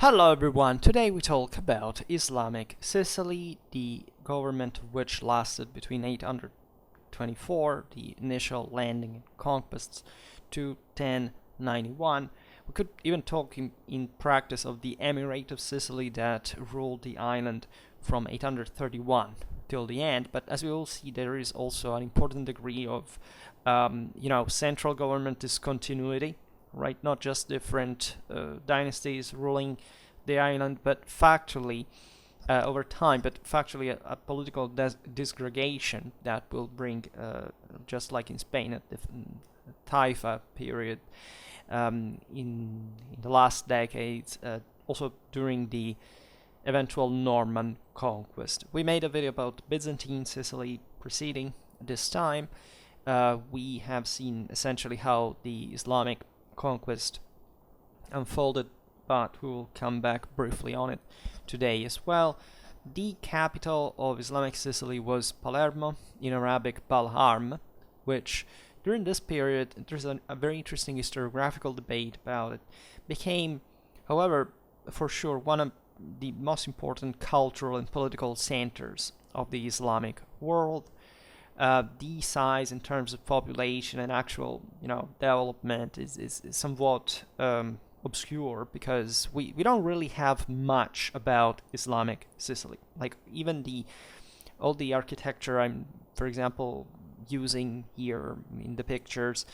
Hello everyone, today we talk about Islamic Sicily, the government of which lasted between 824, the initial landing and conquests, to 1091. We could even talk in practice of the Emirate of Sicily that ruled the island from 831 till the end, but as we will see, there is also an important degree of central government discontinuity, right? Not just different dynasties ruling the island, but factually over time, but factually a political disgregation that will bring, just like in Spain at the Taifa period in the last decades, also during the eventual Norman conquest. We made a video about Byzantine Sicily preceding this time. We have seen essentially how the Islamic conquest unfolded, but we will come back briefly on it today as well. The capital of Islamic Sicily was Palermo, in Arabic Balharm, which during this period, there's a very interesting historiographical debate about it, became, however, for sure one of the most important cultural and political centers of the Islamic world. The size in terms of population and actual, development is somewhat obscure because we don't really have much about Islamic Sicily. Like even all the architecture I'm, for example, using here in the pictures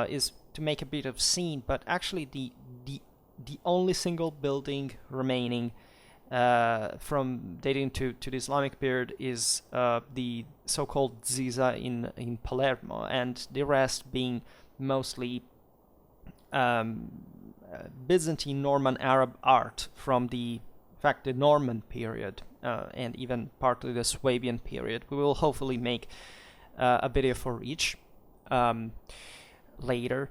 is to make a bit of scene, but actually the only single building remaining from dating to the Islamic period is the so-called Ziza in Palermo, and the rest being mostly Byzantine Norman Arab art from the Norman period and even partly the Swabian period. We will hopefully make a video for each later,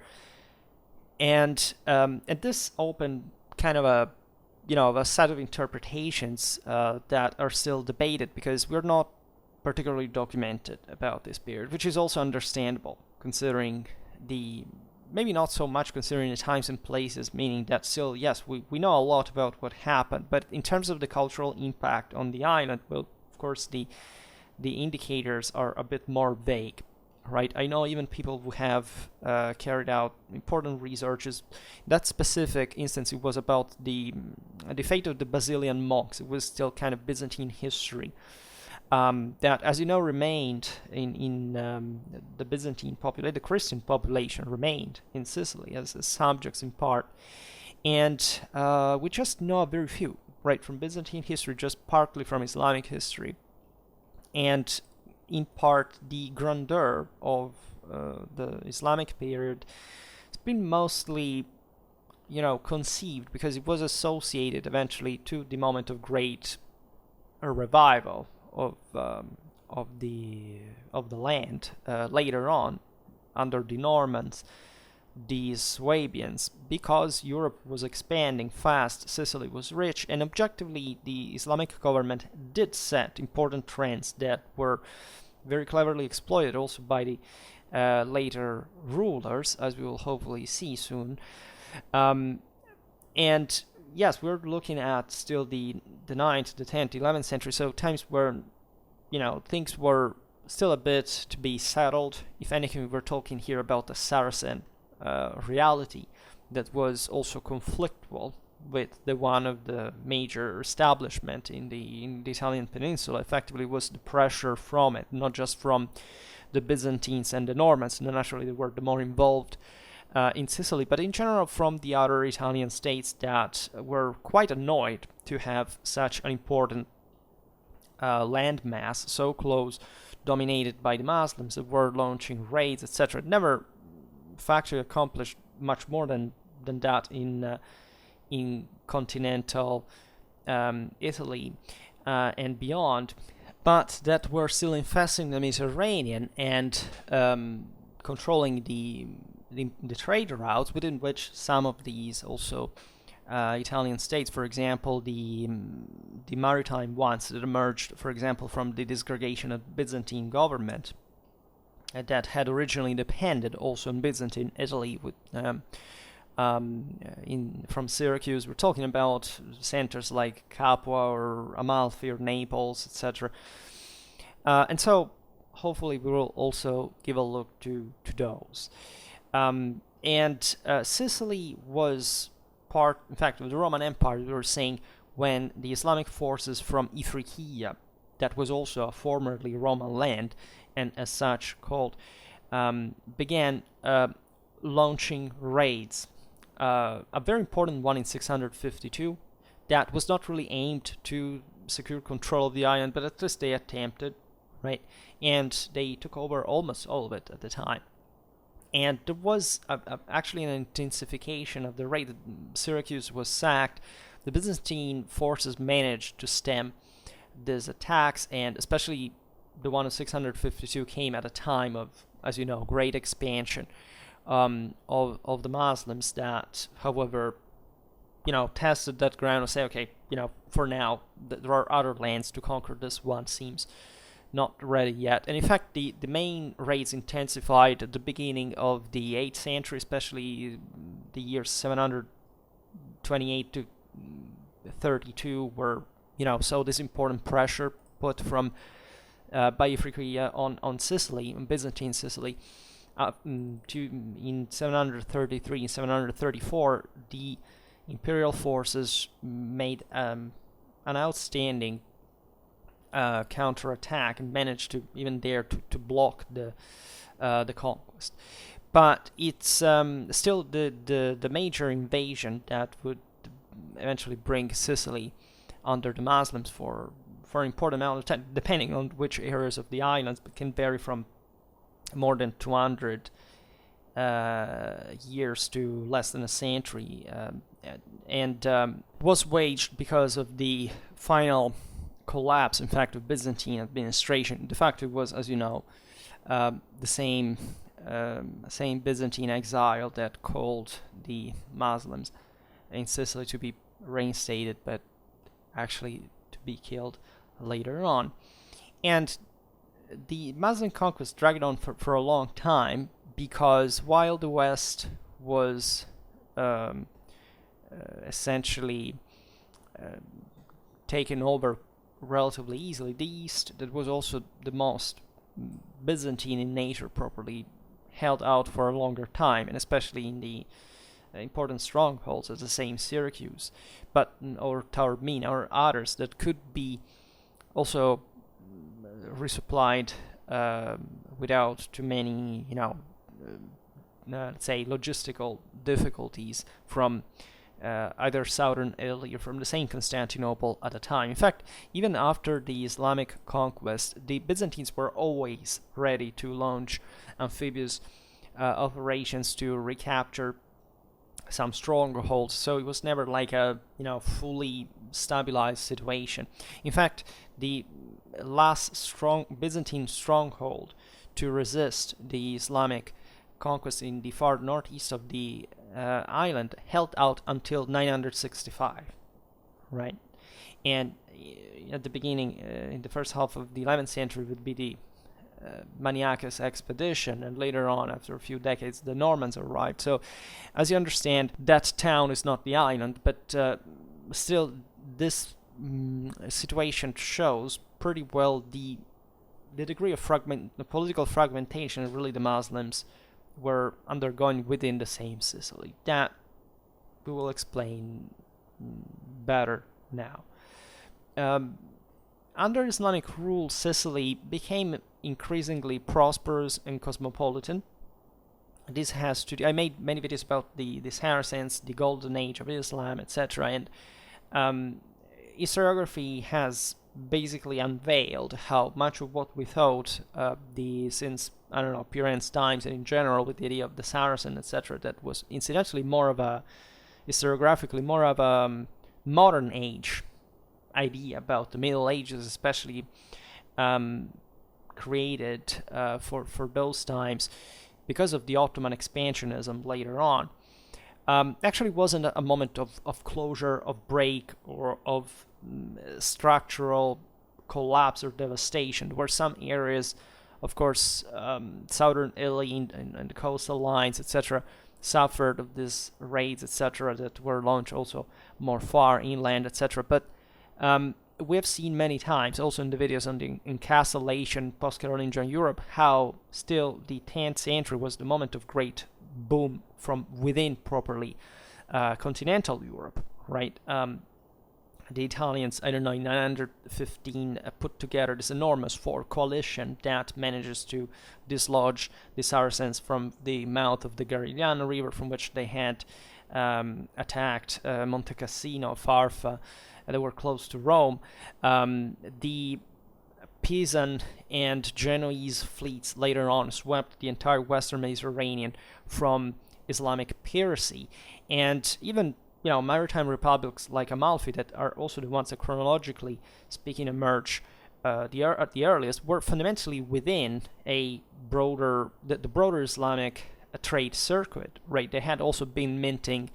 and this opened kind of a set of interpretations that are still debated because we're not particularly documented about this period, which is also understandable considering maybe not so much considering the times and places, meaning that still, yes, we know a lot about what happened, but in terms of the cultural impact on the island, well, of course, the indicators are a bit more vague. Right, I know even people who have carried out important researches. That specific instance, it was about the fate of the Basilian monks. It was still kind of Byzantine history that, as you know, remained in the Byzantine population. The Christian population remained in Sicily as subjects in part, and we just know very few, right, from Byzantine history, just partly from Islamic history, and in part the grandeur of the Islamic period has been mostly, conceived because it was associated eventually to the moment of great revival of the land later on under the Normans, the Swabians, because Europe was expanding fast, Sicily was rich, and objectively the Islamic government did set important trends that were very cleverly exploited also by the later rulers, as we will hopefully see soon. And yes, we're looking at still the 9th, the 10th, 11th century, so times where, things were still a bit to be settled. If anything, we're talking here about the Saracen reality that was also conflictual with the one of the major establishment in the Italian peninsula. Effectively was the pressure from it, not just from the Byzantines and the Normans, and naturally they were the more involved in Sicily, but in general from the other Italian states that were quite annoyed to have such an important land mass so close, dominated by the Muslims that were launching raids, etc. Never factually accomplished much more than that in continental Italy and beyond, but that were still infesting the Mediterranean and controlling the trade routes, within which some of these also Italian states, for example, the maritime ones that emerged, for example, from the disgregation of Byzantine government that had originally depended also on Byzantine Italy with from Syracuse. We're talking about centers like Capua or Amalfi or Naples, etc. And so hopefully we will also give a look to those. And Sicily was part, in fact, of the Roman Empire, we were saying, when the Islamic forces from Ifriqiya, that was also a formerly Roman land, and as such called, began launching raids. A very important one in 652 that was not really aimed to secure control of the island, but at least they attempted, right? And they took over almost all of it at the time. And there was actually an intensification of the raid. Syracuse was sacked. The Byzantine forces managed to stem these attacks, and especially the one of 652 came at a time of, as you know, great expansion of the Muslims that, however, tested that ground and say, okay, for now, there are other lands to conquer. This one seems not ready yet. And in fact, the main raids intensified at the beginning of the 8th century, especially the years 728 to 32, where, so this important pressure put from by Ifriqiya on Sicily, on Byzantine Sicily, in 733 and 734, the imperial forces made an outstanding counterattack and managed to even dare to block the conquest. But it's still the major invasion that would eventually bring Sicily under the Muslims for an important amount of time, depending on which areas of the islands, but can vary from more than 200 years to less than a century, and was waged because of the final collapse, in fact, of Byzantine administration. De facto, it was, as you know, the same Byzantine exile that called the Muslims in Sicily to be reinstated, but actually to be killed later on. And the Muslim conquest dragged on for a long time, because while the West was essentially taken over relatively easily, the East, that was also the most Byzantine in nature, properly held out for a longer time, and especially in the important strongholds as the same Syracuse, or Taormina, or others that could be also resupplied without too many, let's say, logistical difficulties from either southern Italy or from the same Constantinople at the time. In fact, even after the Islamic conquest, the Byzantines were always ready to launch amphibious operations to recapture some strongholds, so it was never like a fully stabilized situation. In fact, the last strong Byzantine stronghold to resist the Islamic conquest in the far northeast of the island held out until 965, right? And at the beginning, in the first half of the 11th century, would be the Maniacus expedition, and later on, after a few decades, the Normans arrived. So, as you understand, that town is not the island, but still, this situation shows pretty well the degree of the political fragmentation really the Muslims were undergoing within the same Sicily. That we will explain better now. Under Islamic rule, Sicily became increasingly prosperous and cosmopolitan. This has to do, I made many videos about the Saracens, the golden age of Islam, etc. And historiography has basically unveiled how much of what we thought since, I don't know, Pyrrhon's times, and in general with the idea of the Saracen, etc., that was incidentally historiographically more of a modern age idea about the Middle Ages, especially created for those times because of the Ottoman expansionism later on. Actually wasn't a moment of closure, of break, or of structural collapse or devastation. There were some areas, of course, southern Italy and the coastal lines, etc., suffered of these raids, etc., that were launched also more far inland, etc. But we have seen many times, also in the videos on the encapsulation post-Carolingian Europe, how still the 10th century was the moment of great boom from within properly continental Europe, right? The Italians, I don't know, in 915 put together this enormous coalition that manages to dislodge the Saracens from the mouth of the Garigliano River, from which they had attacked Monte Cassino, Farfa. They were close to Rome. The Pisan and Genoese fleets later on swept the entire western Mediterranean from Islamic piracy, and even maritime republics like Amalfi, that are also the ones that chronologically speaking emerge at the earliest, were fundamentally within a broader the broader Islamic trade circuit, right? They had also been minting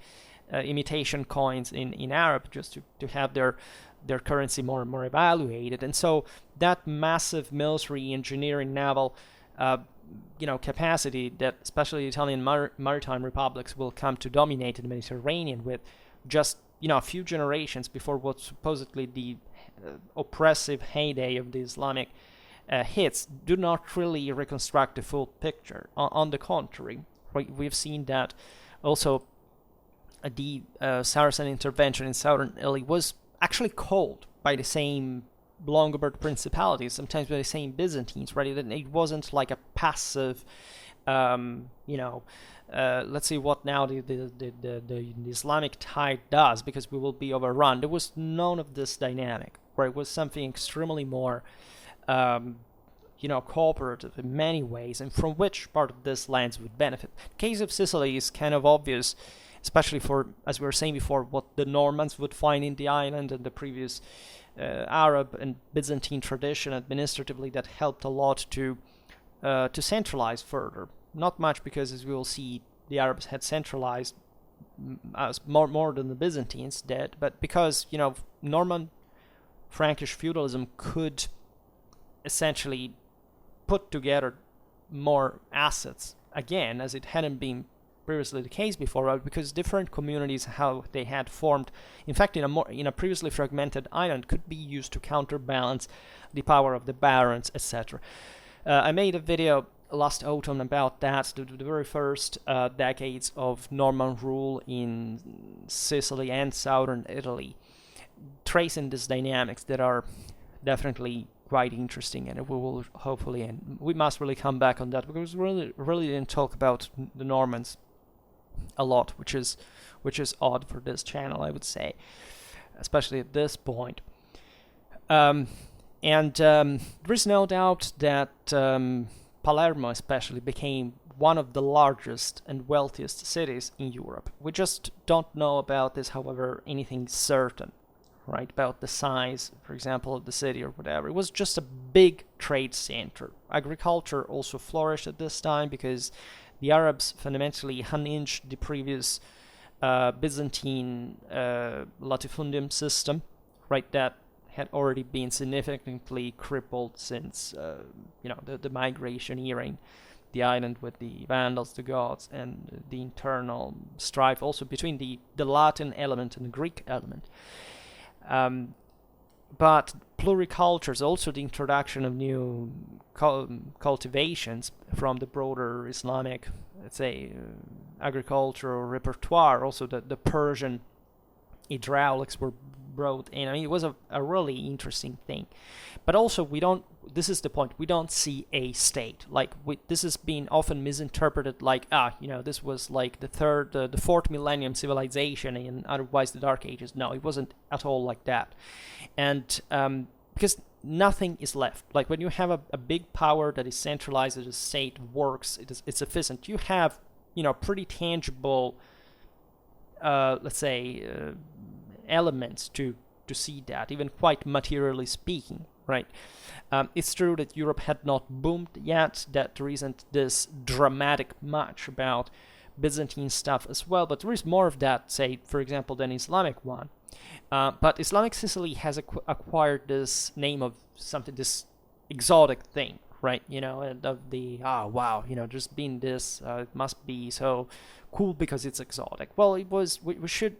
imitation coins in Arab just to have their currency more evaluated, and so that massive military, engineering, naval capacity that especially Italian maritime republics will come to dominate the Mediterranean with just a few generations before what supposedly the oppressive heyday of the Islamic hits, do not really reconstruct the full picture. On the contrary, right, we've seen that also the Saracen intervention in southern Italy was actually called by the same Longobards principalities, sometimes by the same Byzantines, right? It wasn't like a passive, let's see what now the Islamic tide does, because we will be overrun. There was none of this dynamic, where it was something extremely more, cooperative in many ways, and from which part of this lands would benefit. The case of Sicily is kind of obvious, especially for, as we were saying before, what the Normans would find in the island and the previous Arab and Byzantine tradition administratively that helped a lot to centralize further. Not much, because as we will see, the Arabs had centralized as more than the Byzantines did, but because Norman Frankish feudalism could essentially put together more assets again, as it hadn't been previously the case before, right? Because different communities, how they had formed, in fact, in a previously fragmented island, could be used to counterbalance the power of the barons, etc. I made a video last autumn about that, the very first decades of Norman rule in Sicily and southern Italy, tracing these dynamics that are definitely quite interesting, and we will hopefully, and we must really come back on that, because we really didn't talk about the Normans a lot, which is odd for this channel, I would say, especially at this point. There is no doubt that Palermo especially became one of the largest and wealthiest cities in Europe. We just don't know about this, however, anything certain, right, about the size, for example, of the city or whatever. It was just a big trade center. Agriculture also flourished at this time, because the Arabs fundamentally unhinged the previous Byzantine latifundium system, right, that had already been significantly crippled since the migration era in the island with the Vandals, the Goths, and the internal strife also between the Latin element and the Greek element. But pluricultures, also the introduction of new cultivations from the broader Islamic, let's say, agricultural repertoire, also the Persian hydraulics were brought in. I mean, it was a really interesting thing. But also, this is the point, we don't see a state. Like, this has been often misinterpreted like, this was like the fourth millennium civilization and otherwise the Dark Ages. No, it wasn't at all like that. And because nothing is left. Like, when you have a big power that is centralized, that the state works, it's efficient, you have, pretty tangible, let's say, elements to see that, even quite materially speaking, right? It's true that Europe had not boomed yet, that there isn't this dramatic much about Byzantine stuff as well, but there is more of that, say, for example, than Islamic one. But Islamic Sicily has acquired this name of something, this exotic thing, right? And of the, there's been this, it must be so cool because it's exotic. Well, it was. We should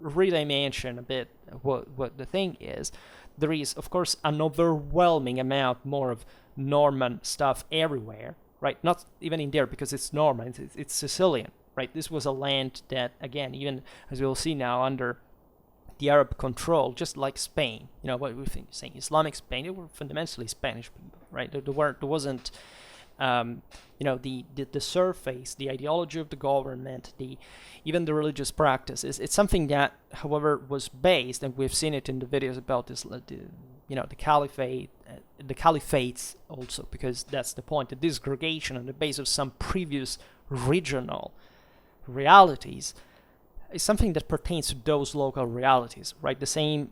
really mention a bit what the thing is. There is, of course, an overwhelming amount more of Norman stuff everywhere, right? Not even in there because it's Norman, it's Sicilian, right? This was a land that, again, even as we'll see now, under the Arab control, just like Spain, what we think saying Islamic Spain, they were fundamentally Spanish people, right? There wasn't, the surface, the ideology of the government, even the religious practices. It's something that, however, was based, and we've seen it in the videos about this, the caliphate, the caliphates also, because that's the point, the disgregation on the basis of some previous regional realities is something that pertains to those local realities, right? The same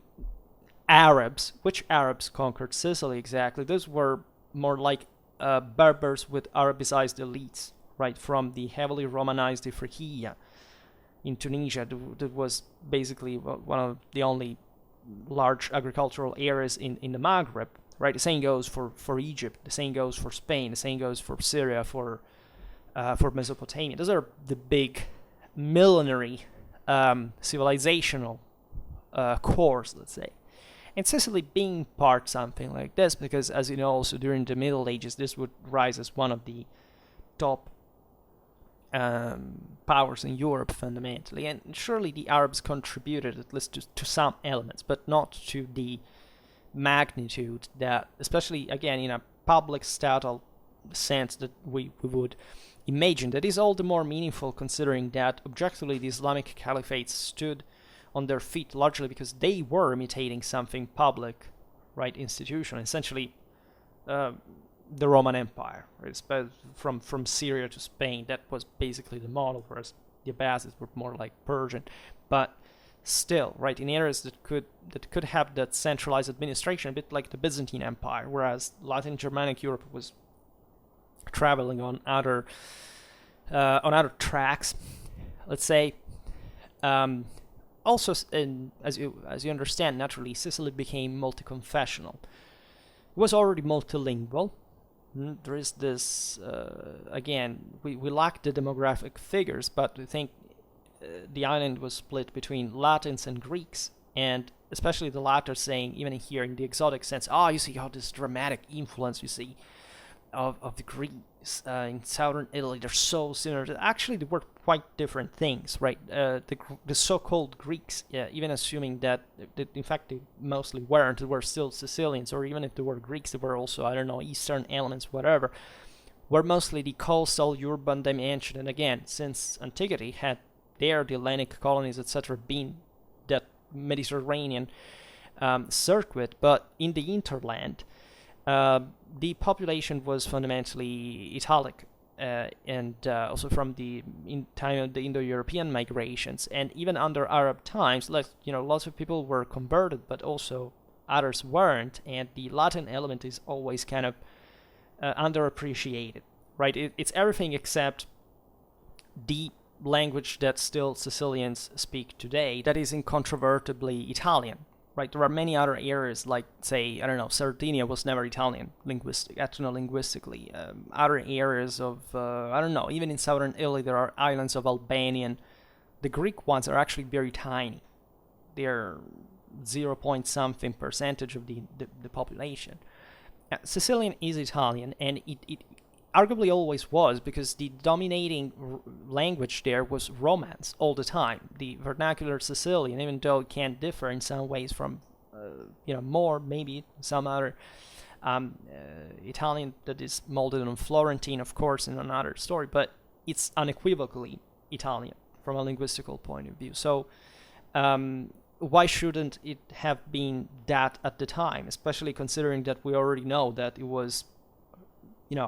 Arabs, which Arabs conquered Sicily exactly? Those were more like Berbers with Arabicized elites, right? From the heavily Romanized Ifriqiya in Tunisia, that was basically one of the only large agricultural areas in the Maghreb, right? The same goes for Egypt, the same goes for Spain, the same goes for Syria, for Mesopotamia. Those are the big millenary civilizational cores, let's say. And Sicily being part something like this, because as you know, also during the Middle Ages, this would rise as one of the top powers in Europe fundamentally. And surely the Arabs contributed at least to some elements, but not to the magnitude that, especially again in a public statal sense, that we would imagine. That is all the more meaningful considering that objectively the Islamic Caliphate stood on their feet largely because they were imitating something public, right, institution, essentially the Roman Empire, right? From Syria to Spain, that was basically the model, whereas the Abbasids were more like Persian, but still, right, in areas that could have that centralized administration, a bit like the Byzantine Empire, whereas Latin Germanic Europe was traveling on other tracks, let's say. Also, as you understand, naturally, Sicily became multi-confessional. It was already multilingual. There is this, again, we lack the demographic figures, but we think the island was split between Latins and Greeks, and especially the latter saying, even here in the exotic sense, you see how this dramatic influence you see of the Greeks in southern Italy. They're so similar. Actually, they were quite different things, right? The so-called Greeks, even assuming that in fact they mostly weren't, they were still Sicilians, or even if they were Greeks, they were also, I don't know, Eastern elements, whatever, were mostly the coastal urban dimension. And again, since antiquity had there the Hellenic colonies, etc., been that Mediterranean circuit, but in the hinterland, the population was fundamentally Italic, and also from the time of the Indo-European migrations, and even under Arab times, lots of people were converted, but also others weren't, and the Latin element is always kind of underappreciated, right? It's everything except the language that still Sicilians speak today, that is incontrovertibly Italian. Right, there are many other areas, like, say, I don't know, Sardinia was never Italian, ethno-linguistically. Other areas of, I don't know, even in southern Italy, there are islands of Albanian. The Greek ones are actually very tiny. They're 0.something percentage of the population. Sicilian is Italian, and it arguably always was, because the dominating language there was Romance all the time. The vernacular Sicilian, even though it can differ in some ways from, more maybe some other Italian that is molded on Florentine, of course, in another story, but it's unequivocally Italian from a linguistical point of view. So why shouldn't it have been that at the time, especially considering that we already know that it was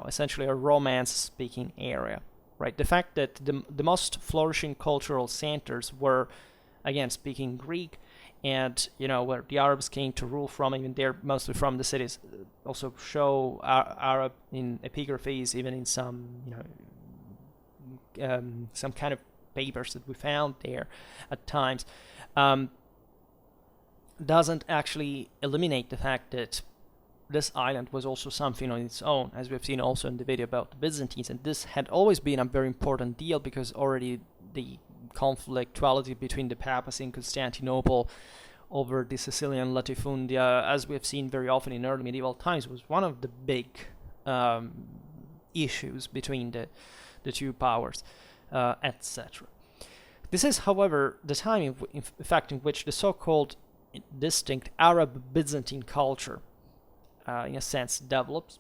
essentially a Romance-speaking area, right? The fact that the most flourishing cultural centers were, again, speaking Greek, and, where the Arabs came to rule from, even they're mostly from the cities, also show Arab in epigraphies, even in some, some kind of papers that we found there at times, doesn't actually eliminate the fact that this island was also something on its own, as we've seen also in the video about the Byzantines, and this had always been a very important deal because already the conflictuality between the papacy and Constantinople over the Sicilian latifundia, as we have seen very often in early medieval times, was one of the big issues between the two powers, etc. This is, however, the time, in fact, in which the so-called distinct Arab-Byzantine culture, in a sense, develops,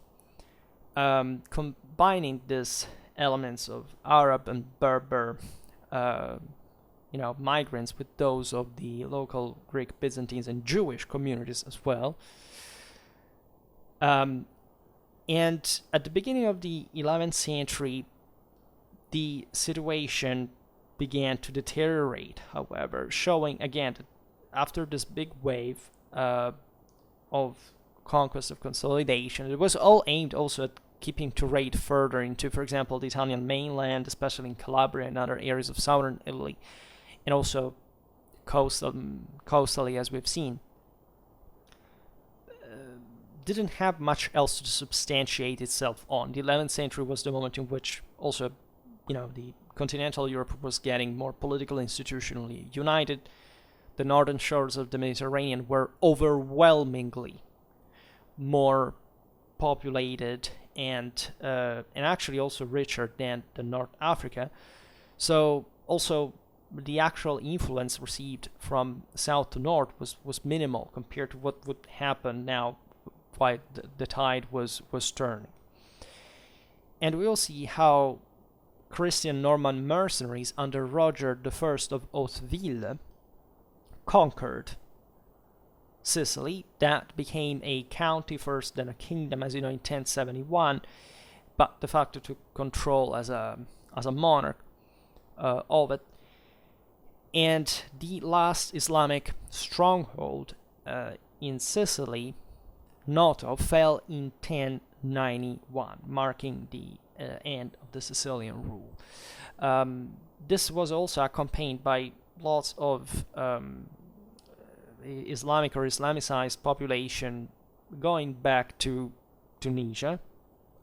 combining these elements of Arab and Berber migrants with those of the local Greek Byzantines and Jewish communities as well. And at the beginning of the 11th century, the situation began to deteriorate, however, showing again that after this big wave of conquest, of consolidation, it was all aimed also at keeping trade further into, for example, the Italian mainland, especially in Calabria and other areas of southern Italy, and also coastally, as we've seen. Didn't have much else to substantiate itself on. The 11th century was the moment in which also, the continental Europe was getting more politically, institutionally united. The northern shores of the Mediterranean were overwhelmingly more populated and actually also richer than North Africa. So also the actual influence received from south to north was minimal compared to what would happen now while the tide was turning. And we will see how Christian Norman mercenaries under Roger I of Hauteville conquered Sicily. That became a county first, then a kingdom, as you know, in 1071, but de facto took control as a monarch of it. And the last Islamic stronghold in Sicily, Noto, fell in 1091, marking the end of the Sicilian rule. This was also accompanied by lots of Islamic or Islamicized population going back to Tunisia.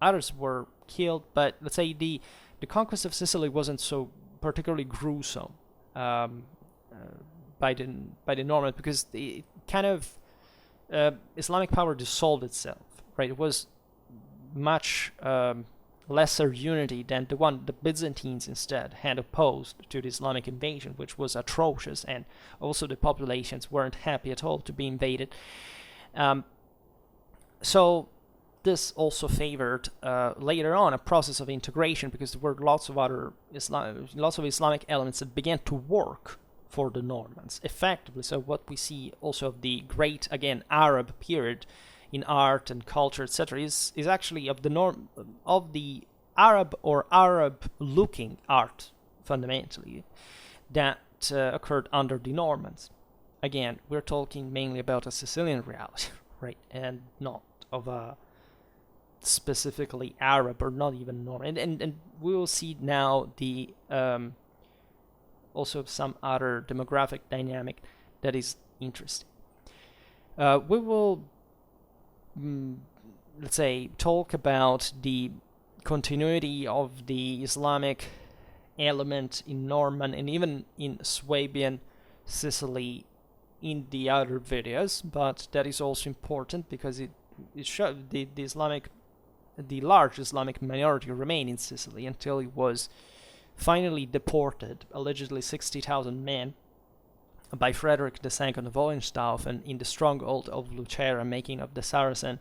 Others were killed, but let's say the conquest of Sicily wasn't so particularly gruesome by the Normans, because the kind of Islamic power dissolved itself, right? It was much lesser unity than the one the Byzantines instead had opposed to the Islamic invasion, which was atrocious, and also the populations weren't happy at all to be invaded. So this also favored later on a process of integration, because there were lots of other Islamic elements that began to work for the Normans effectively. So what we see also of the great, again, Arab period in art and culture, etc., is actually of the Arab or Arab-looking art, fundamentally, that occurred under the Normans. Again, we're talking mainly about a Sicilian reality, right, and not of a specifically Arab or not even Norman. And we will see now the also some other demographic dynamic that is interesting. We will let's say, talk about the continuity of the Islamic element in Norman and even in Swabian Sicily in the other videos, but that is also important because it shows the large Islamic minority remained in Sicily until it was finally deported, allegedly 60,000 men, by Frederick II of Hohenstaufen in the stronghold of Lucera, making of the Saracen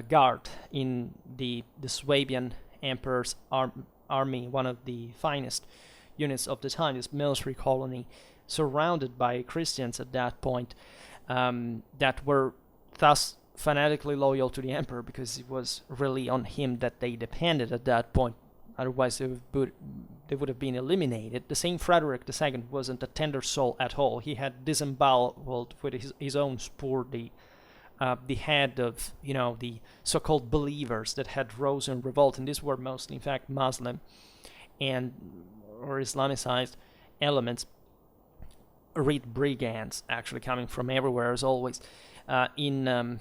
guard in the Swabian Emperor's army, one of the finest units of the time, this military colony, surrounded by Christians at that point, that were thus fanatically loyal to the emperor, because it was really on him that they depended at that point. Otherwise, they would have been eliminated. The same Frederick II wasn't a tender soul at all. He had disemboweled with his own spur the head of the so-called believers that had rose in revolt, and these were mostly, in fact, Muslim or Islamicized elements. Read brigands, actually coming from everywhere as always, in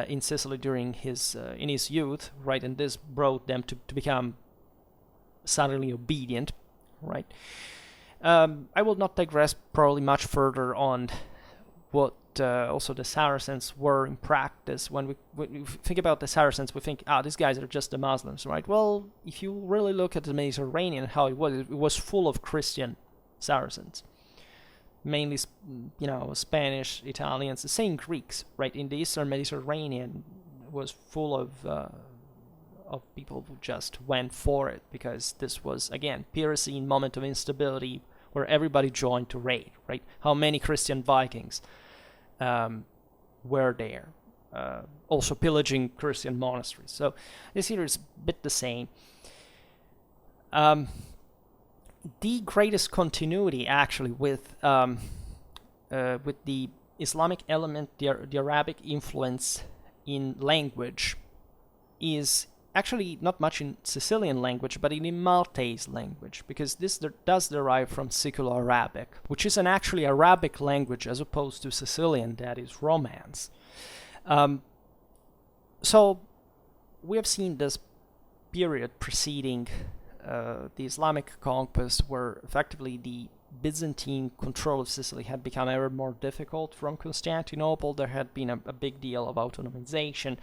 in Sicily during in his youth, right? And this brought them to become suddenly obedient, right? I will not digress probably much further on what also the Saracens were in practice. When we think about the Saracens, we think, these guys are just the Muslims, right? Well, if you really look at the Mediterranean, how it was full of Christian Saracens, mainly, Spanish, Italians, the same Greeks, right? In the Eastern Mediterranean was full of people who just went for it, because this was, again, piracy in moment of instability, where everybody joined to raid, right? How many Christian Vikings were there, also pillaging Christian monasteries. So this here is a bit the same. The greatest continuity, actually, with the Islamic element, the Arabic influence in language, is actually not much in Sicilian language, but in the Maltese language, because this does derive from Siculo-Arabic, which is an actually Arabic language as opposed to Sicilian, that is Romance. So we have seen this period preceding the Islamic conquest, where effectively the Byzantine control of Sicily had become ever more difficult from Constantinople. There had been a big deal of autonomization.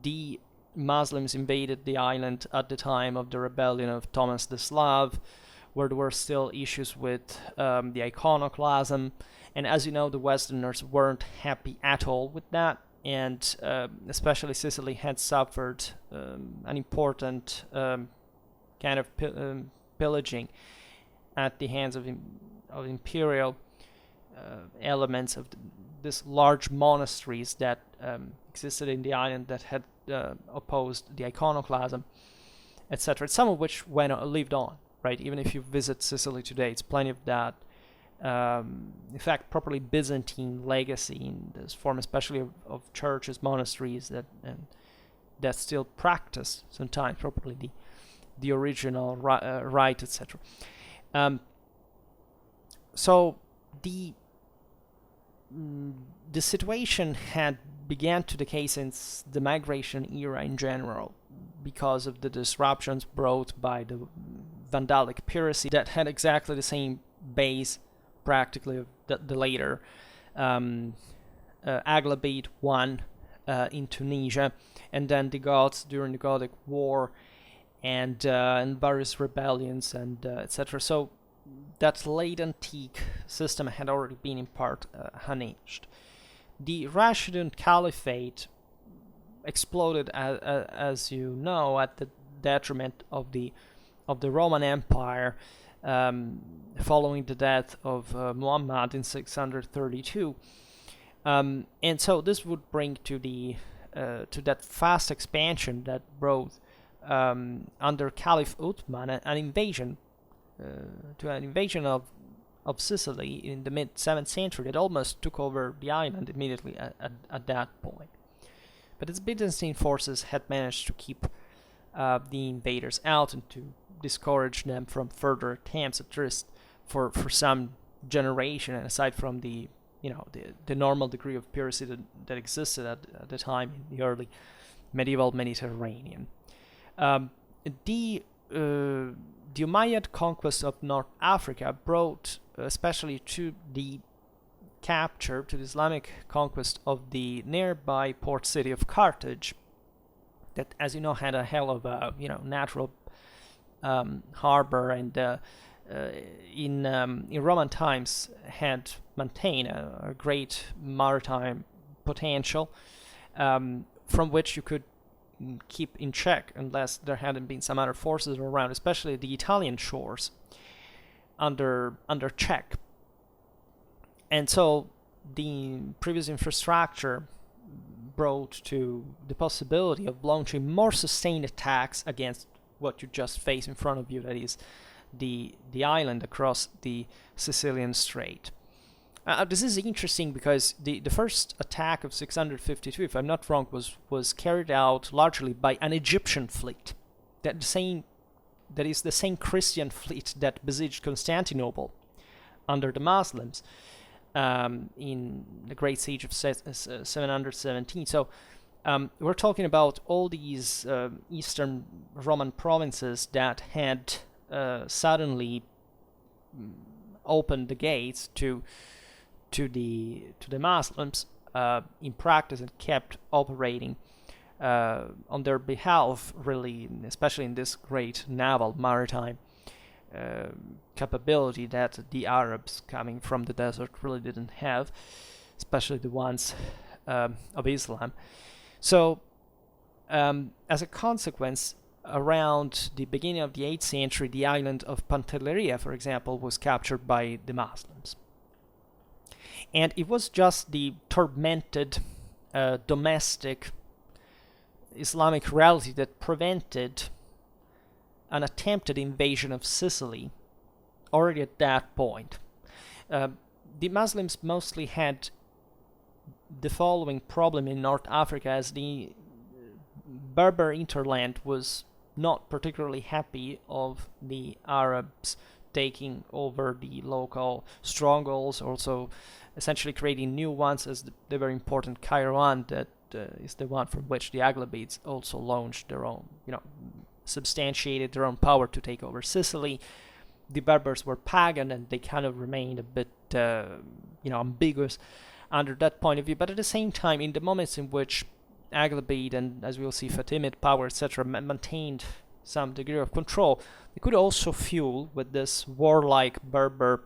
The Muslims invaded the island at the time of the rebellion of Thomas the Slav, where there were still issues with the iconoclasm, and as you know, the Westerners weren't happy at all with that, and especially Sicily had suffered an important kind of pillaging at the hands of imperial elements of these large monasteries that existed in the island that had opposed the iconoclasm, etc. Some of which lived on, right? Even if you visit Sicily today, it's plenty of that. In fact, properly Byzantine legacy in this form, especially of churches, monasteries that still practice sometimes properly the original rite, etc. So the situation had began to decay since the migration era in general, because of the disruptions brought by the Vandalic piracy that had exactly the same base, practically, of the later Aghlabite one in Tunisia, and then the Goths during the Gothic War, and various rebellions, and etc. So that late antique system had already been in part harnessed. The Rashidun Caliphate exploded, as you know, at the detriment of the Roman Empire, following the death of Muhammad in 632, and so this would bring to that fast expansion that brought under Caliph Uthman an invasion of Sicily in the mid-7th century that almost took over the island immediately at that point. But its Byzantine forces had managed to keep the invaders out and to discourage them from further attempts, at least for some generation, and aside from the normal degree of piracy that existed at the time in the early medieval Mediterranean. The Umayyad conquest of North Africa brought especially to the Islamic conquest of the nearby port city of Carthage, that, as you know, had a hell of a natural harbor, and in Roman times had maintained a great maritime potential, from which you could keep in check unless there hadn't been some other forces around, especially the Italian shores under check. And so the previous infrastructure brought to the possibility of launching more sustained attacks against what you just face in front of you, that is the island across the Sicilian Strait. This is interesting because the first attack of 652, if I'm not wrong, was carried out largely by an Egyptian fleet. That is the same Christian fleet that besieged Constantinople under the Muslims in the Great Siege of 717. So we're talking about all these Eastern Roman provinces that had suddenly opened the gates to the Muslims in practice, and kept operating on their behalf, really, especially in this great naval maritime capability that the Arabs coming from the desert really didn't have, especially the ones of Islam. So, as a consequence, around the beginning of the 8th century, the island of Pantelleria, for example, was captured by the Muslims. And it was just the tormented domestic Islamic reality that prevented an attempted invasion of Sicily already at that point. The Muslims mostly had the following problem in North Africa, as the Berber hinterland was not particularly happy of the Arabs taking over the local strongholds, also essentially creating new ones, as the very important Kairouan that is the one from which the Aghlabids also launched their own, substantiated their own power to take over Sicily. The Berbers were pagan, and they kind of remained a bit, ambiguous under that point of view. But at the same time, in the moments in which Aghlabid and, as we will see, Fatimid power, etc., maintained some degree of control, they could also fuel with this warlike Berber,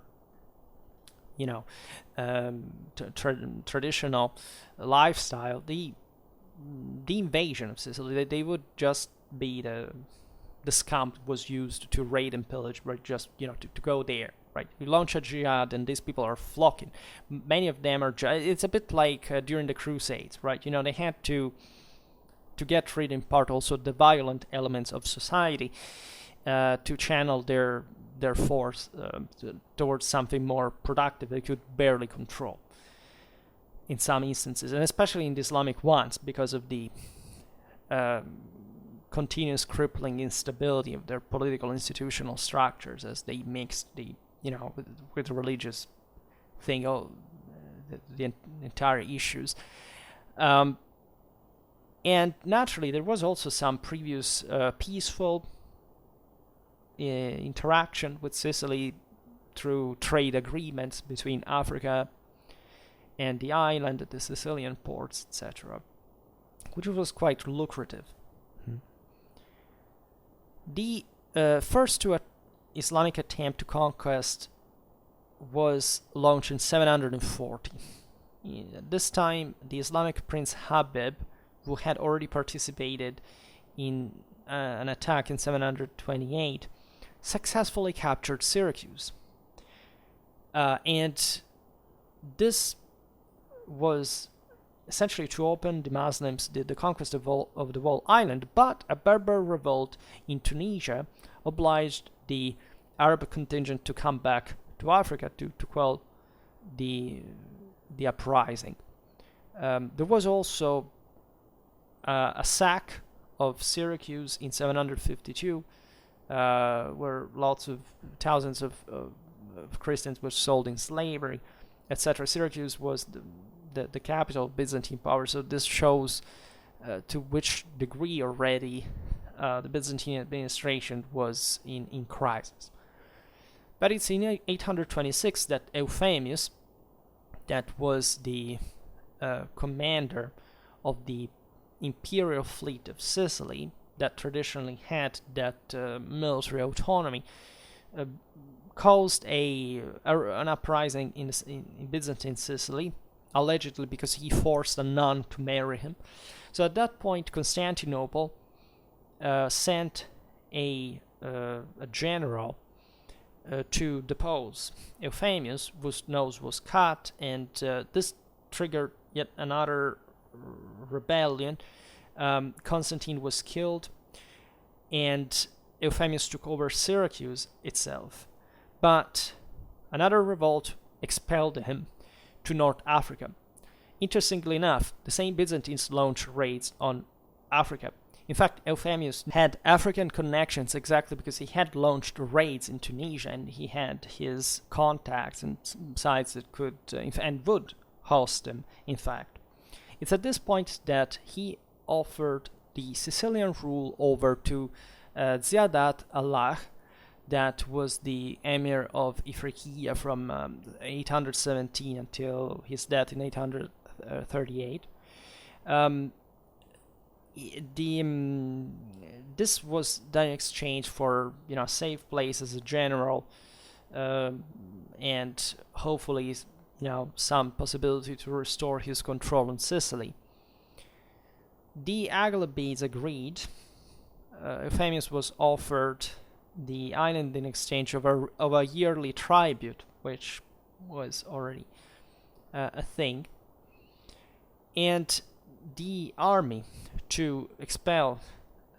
traditional lifestyle, the invasion of Sicily. They would just be the scum that was used to raid and pillage, right? Just to go there, right? You launch a jihad, and these people are flocking. Many of them are. It's a bit like during the Crusades, right? They had to get rid, in part, also the violent elements of society, to channel their force towards something more productive they could barely control in some instances, and especially in the Islamic ones, because of the continuous crippling instability of their political institutional structures, as they mixed with the religious thing, the entire issues. And naturally, there was also some previous peaceful interaction with Sicily through trade agreements between Africa and the island, the Sicilian ports, etc., which was quite lucrative. The first Islamic attempt to conquest was launched in 740. This time, the Islamic prince Habib, who had already participated in an attack in 728, successfully captured Syracuse. And this was essentially to open the Muslims the conquest of the whole island, but a Berber revolt in Tunisia obliged the Arab contingent to come back to Africa to quell the uprising. There was also a sack of Syracuse in 752, where thousands of Christians were sold in slavery, etc. Syracuse was the capital of Byzantine power, so this shows to which degree already the Byzantine administration was in crisis. But it's in 826 that Euphemius, that was the commander of the imperial fleet of Sicily, that traditionally had that military autonomy, caused an uprising in Byzantine Sicily, allegedly because he forced a nun to marry him. So at that point, Constantinople sent a general to depose Euphemius, whose nose was cut, and this triggered yet another rebellion. Constantine was killed, and Euphemius took over Syracuse itself. But another revolt expelled him to North Africa. Interestingly enough, the same Byzantines launched raids on Africa. In fact, Euphemius had African connections exactly because he had launched raids in Tunisia, and he had his contacts and sites that could and would host him, in fact. It's at this point that he offered the Sicilian rule over to Ziadat Allah, that was the emir of Ifriqiya from 817 until his death in 838. This was done in exchange for a safe place as a general, and hopefully some possibility to restore his control on Sicily. The Aghlabids agreed. Euphemius was offered the island in exchange of a yearly tribute, which was already a thing, and the army to expel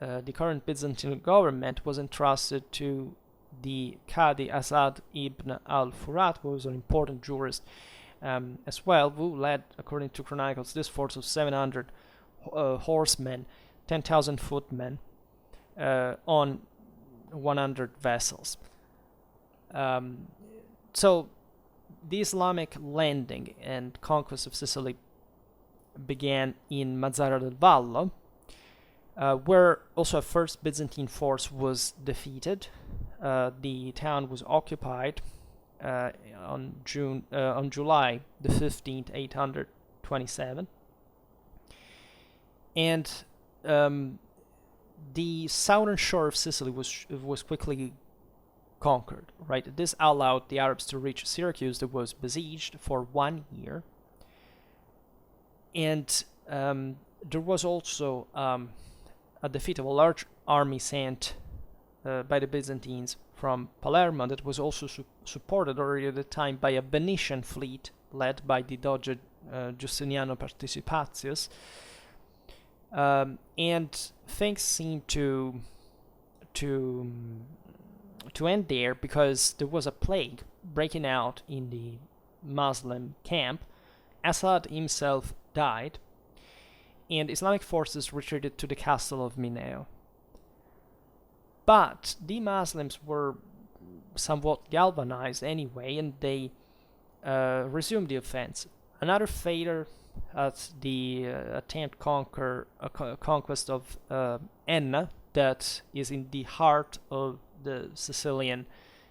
the current Byzantine government was entrusted to the Qadi Asad ibn al-Furat, who was an important jurist as well, who led, according to chronicles, this force of 700 horsemen, 10,000 footmen on 100 vessels. So the Islamic landing and conquest of Sicily began in Mazara del Vallo, where also a first Byzantine force was defeated. The town was occupied on July the 15th, 827, and the southern shore of Sicily was quickly conquered. Right, this allowed the Arabs to reach Syracuse, that was besieged for 1 year, and there was also a defeat of a large army sent by the Byzantines from Palermo, that was also supported already at the time by a Venetian fleet led by the Doge Giustiniano Participatius. And things seemed to end there, because there was a plague breaking out in the Muslim camp. Assad himself died, and Islamic forces retreated to the castle of Mineo. But the Muslims were somewhat galvanized anyway, and they resumed the offensive. Another failure at the attempt conquest of Enna, that is in the heart of the Sicilian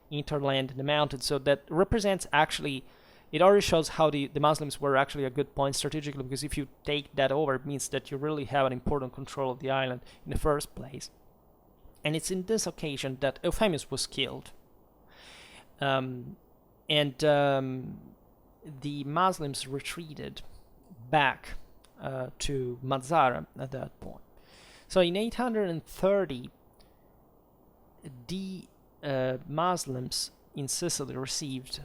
hinterland in the mountains. So that represents, actually, it already shows how the Muslims were actually a good point strategically, because if you take that over, it means that you really have an important control of the island in the first place. And it's in this occasion that Euphemius was killed. The Muslims retreated back to Mazara at that point. So in 830, the Muslims in Sicily received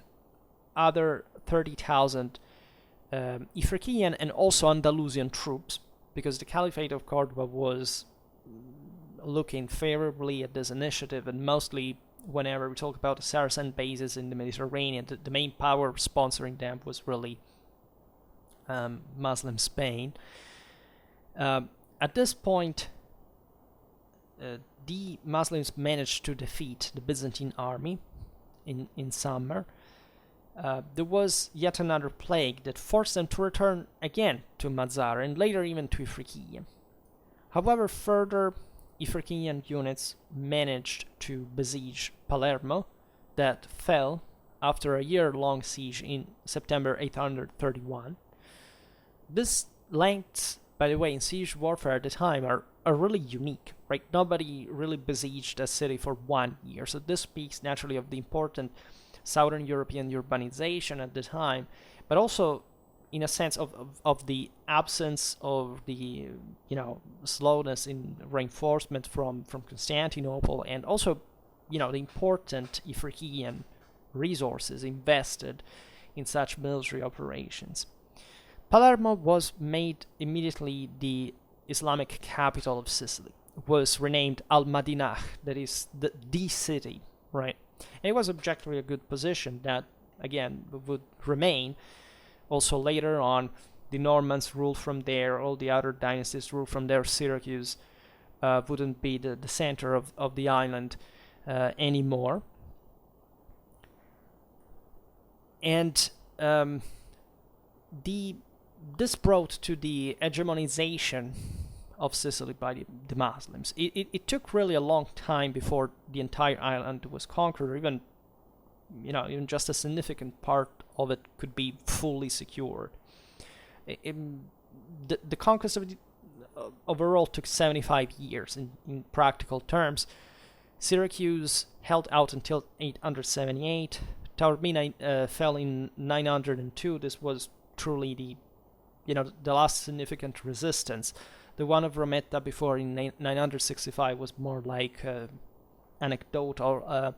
other 30,000 Ifriqiyan and also Andalusian troops, because the Caliphate of Cordoba was looking favorably at this initiative, and mostly whenever we talk about the Saracen bases in the Mediterranean, the main power sponsoring them was really Muslim Spain. At this point, the Muslims managed to defeat the Byzantine army in summer. There was yet another plague that forced them to return again to Mazara, and later even to Ifriqiya. However, further Ifriqiyan units managed to besiege Palermo, that fell after a year-long siege in September 831. These lengths, by the way, in siege warfare at the time are really unique, right? Nobody really besieged a city for 1 year, so this speaks naturally of the important Southern European urbanization at the time, but also in a sense of the absence of the slowness in reinforcement from Constantinople, and also the important Ifriqiyan resources invested in such military operations. Palermo was made immediately the Islamic capital of Sicily. It was renamed Al-Madinah, that is the city, right? And it was objectively a good position that, again, would remain. Also later on, the Normans ruled from there, all the other dynasties ruled from there. Syracuse wouldn't be the center of the island anymore. And this brought to the hegemonization of Sicily by the Muslims. It took really a long time before the entire island was conquered, or even just a significant part of it could be fully secured. The conquest of overall took 75 years in practical terms. Syracuse held out until 878. Taormina fell in 902. This was truly the last significant resistance. The one of Rometta before in 965 was more like anecdotal.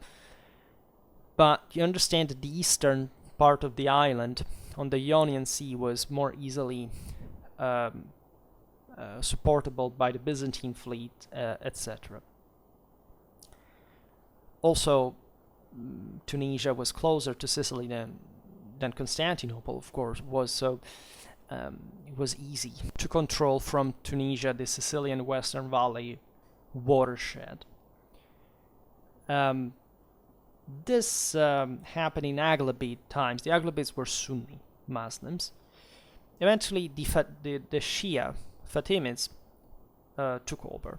But you understand that the eastern part of the island on the Ionian Sea was more easily supportable by the Byzantine fleet, etc. Also, Tunisia was closer to Sicily than Constantinople, of course, was, so it was easy to control from Tunisia the Sicilian Western Valley watershed. This happened in Aghlabid times. The Aghlabids were Sunni Muslims. Eventually, the Shia Fatimids took over.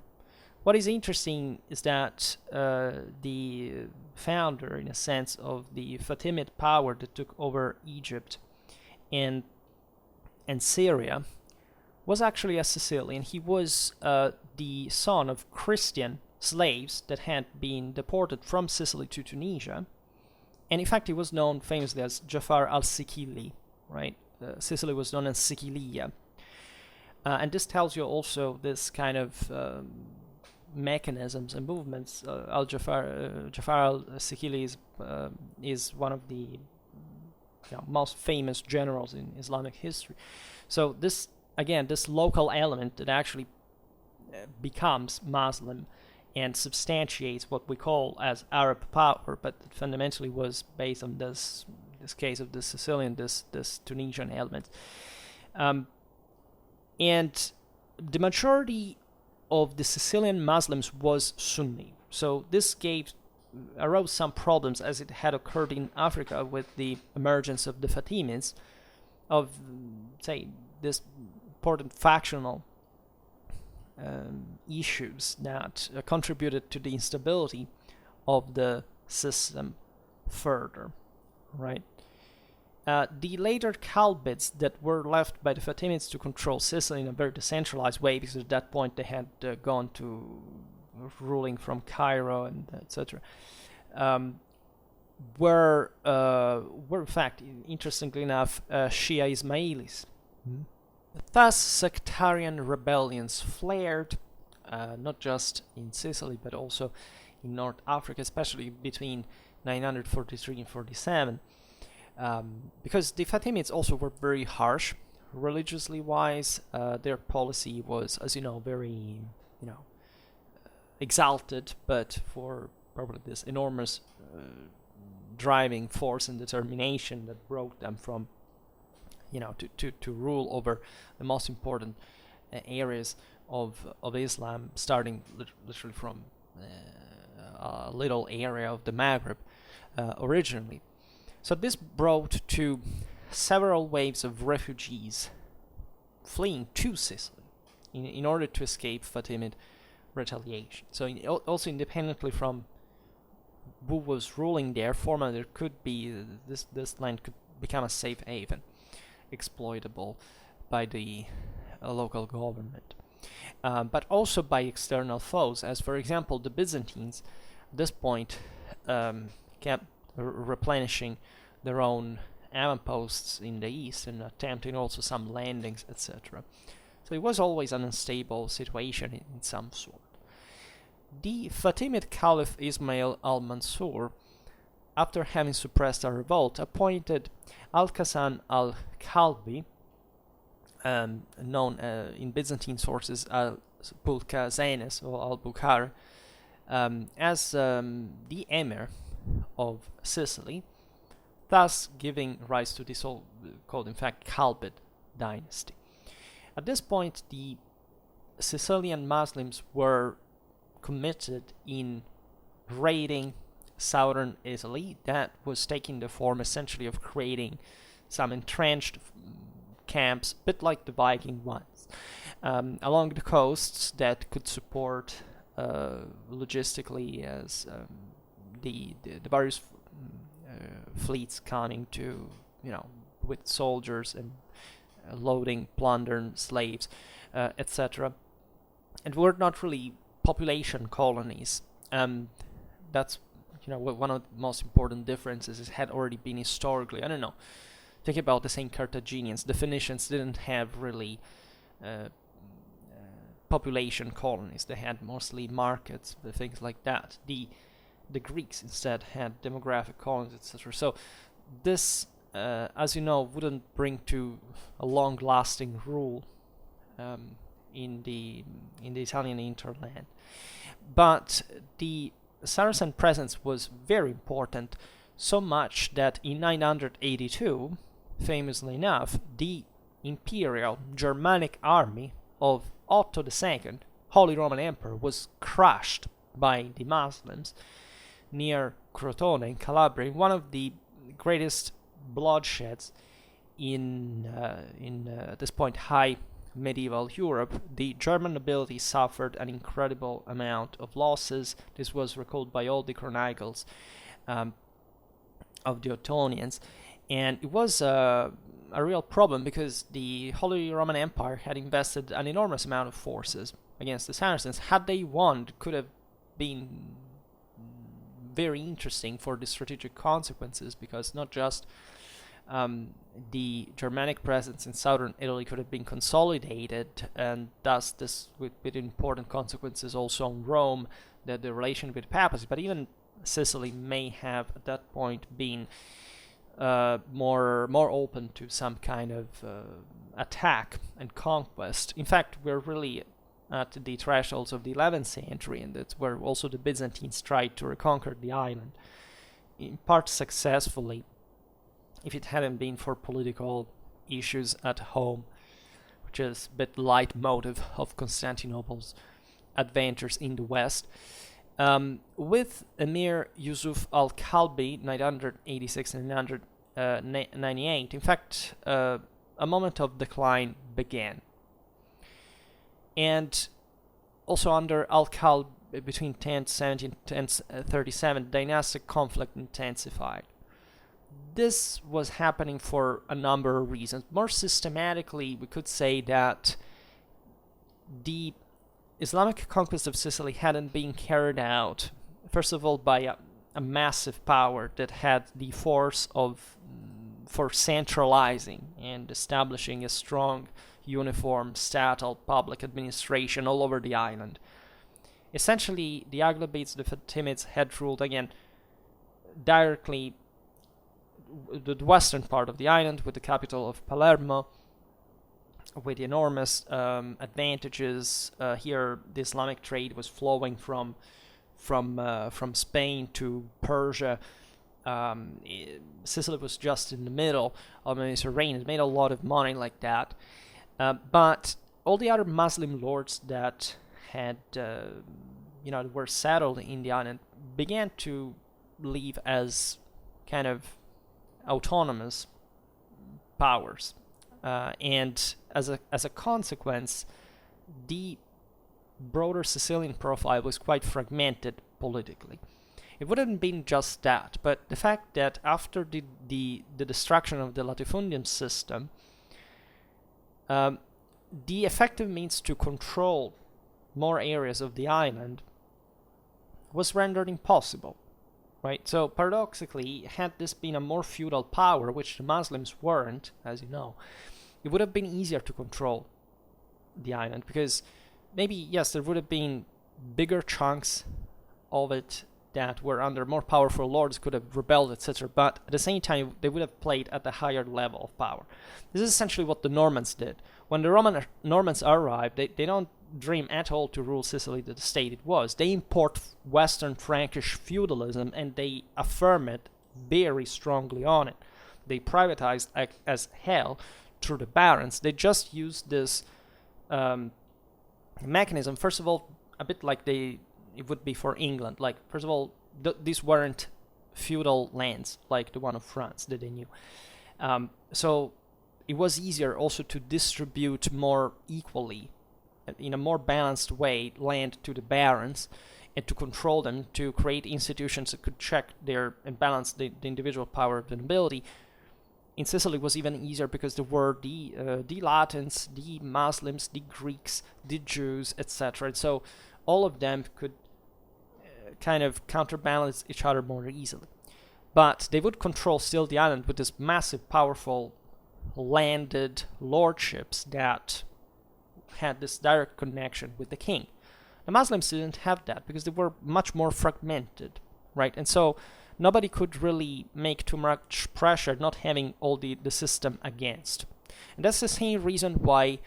What is interesting is that the founder, in a sense, of the Fatimid power that took over Egypt and Syria was actually a Sicilian. He was the son of Christian slaves that had been deported from Sicily to Tunisia, and in fact he was known famously as Jafar al-Sikili, right? Sicily was known as Sicilia, and this tells you also this kind of mechanisms and movements. Jafar al-Sikili is one of the most famous generals in Islamic history. So this local element that actually becomes Muslim and substantiates what we call as Arab power, but it fundamentally was based on this case of the Sicilian, this Tunisian element. And the majority of the Sicilian Muslims was Sunni. So this arose some problems, as it had occurred in Africa with the emergence of the Fatimids, of, say, this important factional issues that contributed to the instability of the system further, right? The later Kalbids that were left by the Fatimids to control Sicily in a very decentralized way, because at that point they had gone to ruling from Cairo and etc., were in fact, interestingly enough, Shia Ismailis. Thus, sectarian rebellions flared, not just in Sicily, but also in North Africa, especially between 943 and 47, because the Fatimids also were very harsh, religiously wise. Their policy was, as you know, very, exalted, but for probably this enormous driving force and determination that brought them from to rule over the most important areas of Islam, starting literally from a little area of the Maghreb originally. So this brought to several waves of refugees fleeing to Sicily in order to escape Fatimid retaliation. So also independently from who was ruling there, formally there could be this land could become a safe haven, exploitable by the local government, but also by external foes, as for example the Byzantines at this point kept replenishing their own avamposts in the east and attempting also some landings, etc. So it was always an unstable situation in some sort. The Fatimid Caliph Ismail al-Mansur, after having suppressed a revolt, appointed al-Hasan al-Kalbi, known in Byzantine sources al-Bulkazenes or al-Bukhar, as the emir of Sicily, thus giving rise to this called in fact Kalbid dynasty. At this point, the Sicilian Muslims were committed in raiding southern Italy. That was taking the form essentially of creating some entrenched camps, a bit like the Viking ones, along the coasts that could support logistically as the various fleets coming to, with soldiers and loading, plundering slaves, etc. And were not really population colonies. That's one of the most important differences. It had already been historically. I don't know. Think about the same Carthaginians. The Phoenicians didn't have really population colonies. They had mostly markets, things like that. The Greeks instead had demographic colonies, etc. So this, as you know, wouldn't bring to a long-lasting rule in the Italian hinterland. But the Saracen presence was very important, so much that in 982, famously enough, the imperial Germanic army of Otto II, Holy Roman Emperor, was crushed by the Muslims near Crotone in Calabria, one of the greatest bloodsheds in at this point high medieval Europe. The German nobility suffered an incredible amount of losses. This was recalled by all the chronicles of the Ottonians, and it was a real problem because the Holy Roman Empire had invested an enormous amount of forces against the Saracens. Had they won, it could have been very interesting for the strategic consequences, because not just the Germanic presence in southern Italy could have been consolidated, and thus this with important consequences also on Rome, the relation with the papacy, but even Sicily may have at that point been more open to some kind of attack and conquest. In fact, we're really at the thresholds of the 11th century, and that's where also the Byzantines tried to reconquer the island, in part successfully, if it hadn't been for political issues at home, which is a bit leitmotif of Constantinople's adventures in the West. With Emir Yusuf al-Kalbi, 986 and 998, in fact, a moment of decline began. And also under al-Kalbi, between 1070 and 1037, dynastic conflict intensified. This was happening for a number of reasons. More systematically, we could say that the Islamic conquest of Sicily hadn't been carried out, first of all, by a massive power that had the force for centralizing and establishing a strong, uniform, statile public administration all over the island. Essentially, the Aghlabids, the Fatimids, had ruled, again, directly the western part of the island, with the capital of Palermo, with enormous advantages. Here, the Islamic trade was flowing from Spain to Persia. Sicily was just in the middle of the Mediterranean. It made a lot of money like that. But all the other Muslim lords that had, were settled in the island began to live as kind of autonomous powers, and as a consequence, the broader Sicilian profile was quite fragmented politically. It wouldn't have been just that, but the fact that after the destruction of the latifundian system, the effective means to control more areas of the island was rendered impossible. Right? So paradoxically, had this been a more feudal power, which the Muslims weren't, as you know, it would have been easier to control the island, because maybe, yes, there would have been bigger chunks of it that were under more powerful lords, could have rebelled, etc., but at the same time, they would have played at a higher level of power. This is essentially what the Normans did. When the Normans arrived, they don't dream at all to rule Sicily the state it was. They import Western Frankish feudalism and they affirm it very strongly on it. They privatized as hell through the barons. They just used this mechanism, first of all, a bit like it would be for England. Like, first of all, these weren't feudal lands like the one of France that they knew. So it was easier also to distribute more equally in a more balanced way land to the barons and to control them, to create institutions that could check their and balance the individual power of the nobility, in Sicily was even easier because there were the Latins, the Muslims, the Greeks, the Jews, etc. And so all of them could kind of counterbalance each other more easily. But they would control still the island with this massive, powerful landed lordships that had this direct connection with the king. The Muslims didn't have that because they were much more fragmented, right? And so nobody could really make too much pressure not having all the system against. And that's the same reason why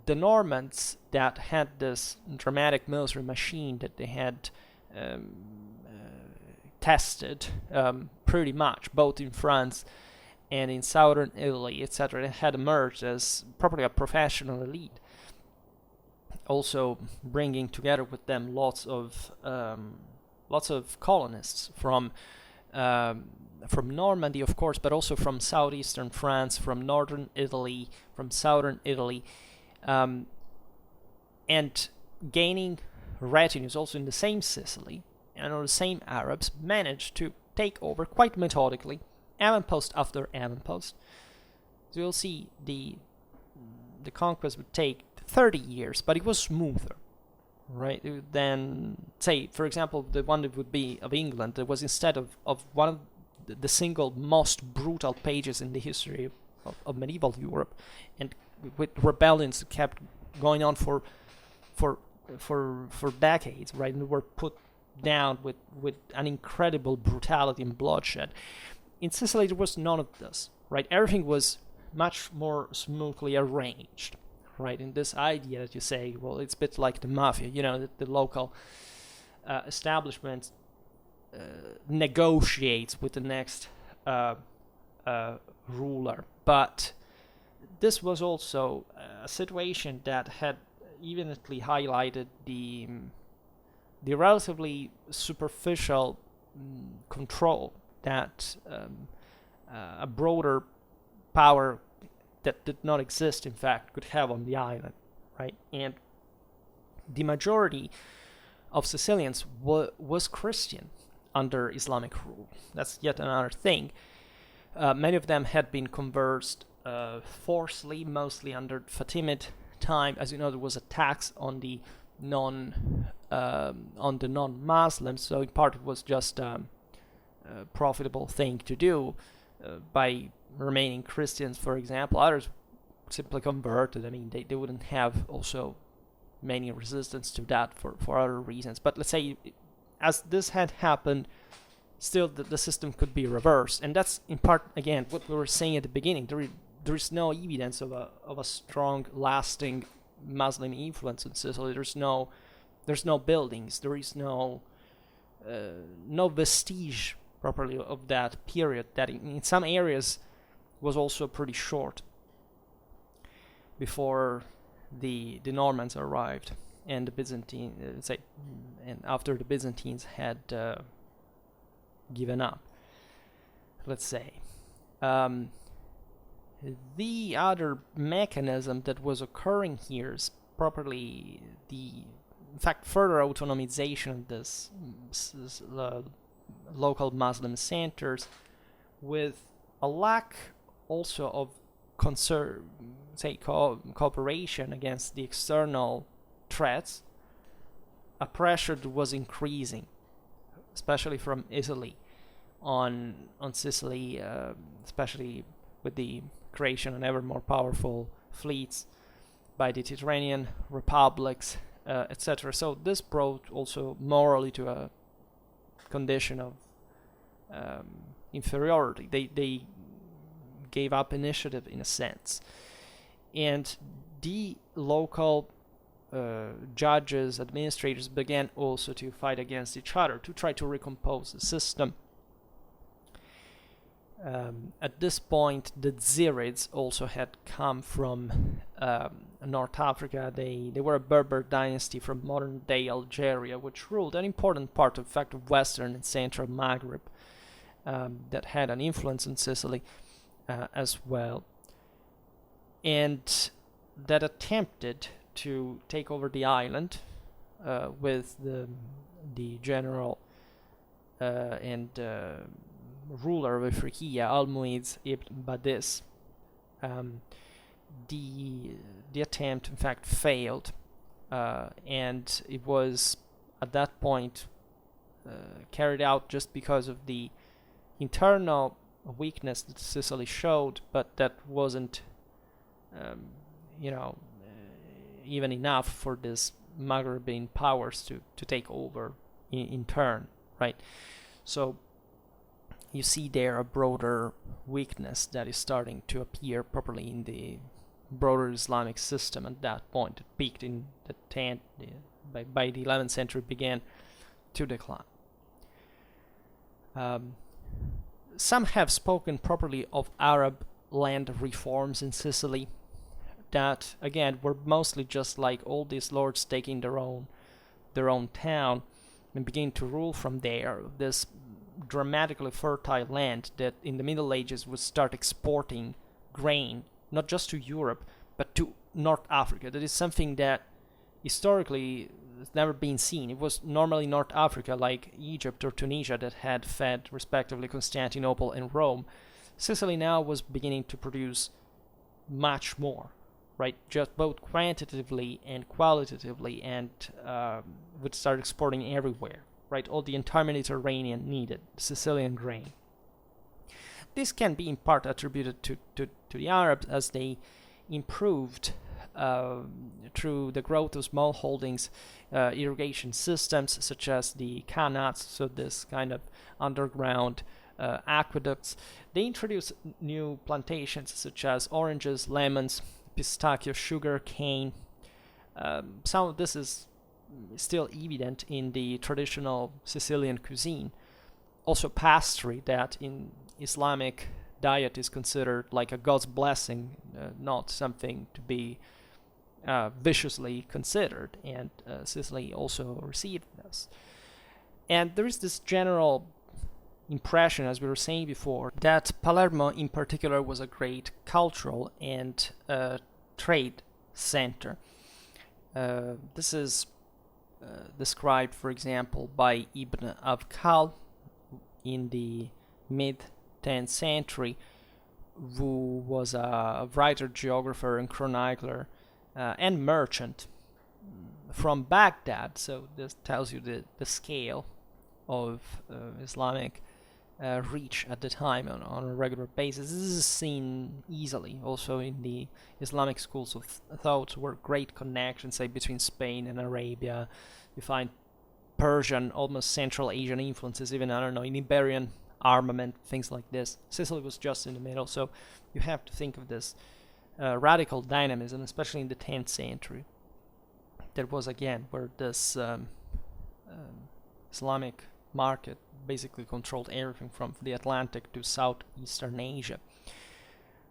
the Normans that had this dramatic military machine that they had tested pretty much, both in France and in southern Italy, etc., had emerged as probably a professional elite. Also bringing together with them lots of colonists from Normandy, of course, but also from southeastern France, from northern Italy, from southern Italy, and gaining retinues also in the same Sicily, and the same Arabs managed to take over quite methodically, avampost after avampost. So you'll see the conquest would take 30 years, but it was smoother, right? Then, say, for example, the one that would be of England, that was instead of one of the single most brutal pages in the history of medieval Europe, and with rebellions that kept going on for decades, right? And were put down with an incredible brutality and bloodshed. In Sicily, there was none of this, right? Everything was much more smoothly arranged, right? And this idea that you say, well, it's a bit like the mafia, that the local establishment negotiates with the next ruler. But this was also a situation that had evidently highlighted the relatively superficial control that a broader power that did not exist, in fact, could have on the island, right? And the majority of Sicilians was Christian under Islamic rule. That's yet another thing. Many of them had been converted forcibly, mostly under Fatimid time. As you know, there was a tax on the non-Muslims, so in part it was just a profitable thing to do by remaining Christians, for example. Others simply converted. I mean, they wouldn't have also many resistance to that for other reasons. But let's say, as this had happened, still the system could be reversed. And that's in part, again, what we were saying at the beginning. There is no evidence of a strong, lasting Muslim influence in Sicily. There's no buildings. There is no vestige properly of that period that in some areas was also pretty short before the Normans arrived and the Byzantine and after the Byzantines had given up, let's say. The other mechanism that was occurring here is properly in fact, further autonomization of this local Muslim centers, with a lack also of cooperation against the external threats. A pressure that was increasing, especially from Italy on Sicily, especially with the creation of ever more powerful fleets by the Mediterranean republics, etc. So this brought also morally to a condition of inferiority. They gave up initiative in a sense, and the local judges, administrators began also to fight against each other to try to recompose the system. At this point, the Zirids also had come from North Africa. They were a Berber dynasty from modern-day Algeria, which ruled an important part, in fact, of Western and Central Maghreb, that had an influence in Sicily as well, and that attempted to take over the island with the general and ruler of Ifriqiya, Al-Mu'izz ibn Badis. The attempt, in fact, failed, and it was at that point carried out just because of the internal weakness that Sicily showed, but that wasn't, even enough for these Maghrebin powers to take over in turn, right? So you see there a broader weakness that is starting to appear properly in the broader Islamic system at that point. It peaked in the 10th, by the 11th century began to decline. Some have spoken properly of Arab land reforms in Sicily that, again, were mostly just like all these lords taking their own town and beginning to rule from there. This dramatically fertile land that in the Middle Ages would start exporting grain, not just to Europe, but to North Africa. That is something that historically has never been seen. It was normally North Africa, like Egypt or Tunisia, that had fed respectively Constantinople and Rome. Sicily now was beginning to produce much more, right? Just both quantitatively and qualitatively, and would start exporting everywhere, right? All the entire Mediterranean needed Sicilian grain. This can be in part attributed to the Arabs, as they improved through the growth of small holdings, irrigation systems such as the qanats, so this kind of underground aqueducts. They introduced new plantations such as oranges, lemons, pistachio, sugar cane. Some of this is still evident in the traditional Sicilian cuisine. Also pastry, that in Islamic diet is considered like a God's blessing, not something to be viciously considered, and Sicily also received this. And there is this general impression, as we were saying before, that Palermo in particular was a great cultural and trade center. This is described, for example, by Ibn Abkhal in the mid-10th century, who was a writer, geographer, and chronicler and merchant from Baghdad. So this tells you the scale of Islamic reach at the time on a regular basis. This is seen easily also in the Islamic schools of thought, where great connections, say, between Spain and Arabia. You find Persian, almost Central Asian influences, even, I don't know, in Iberian armament, things like this. Sicily was just in the middle, so you have to think of this radical dynamism, especially in the 10th century. That was, again, where this Islamic market basically controlled everything from the Atlantic to southeastern Asia.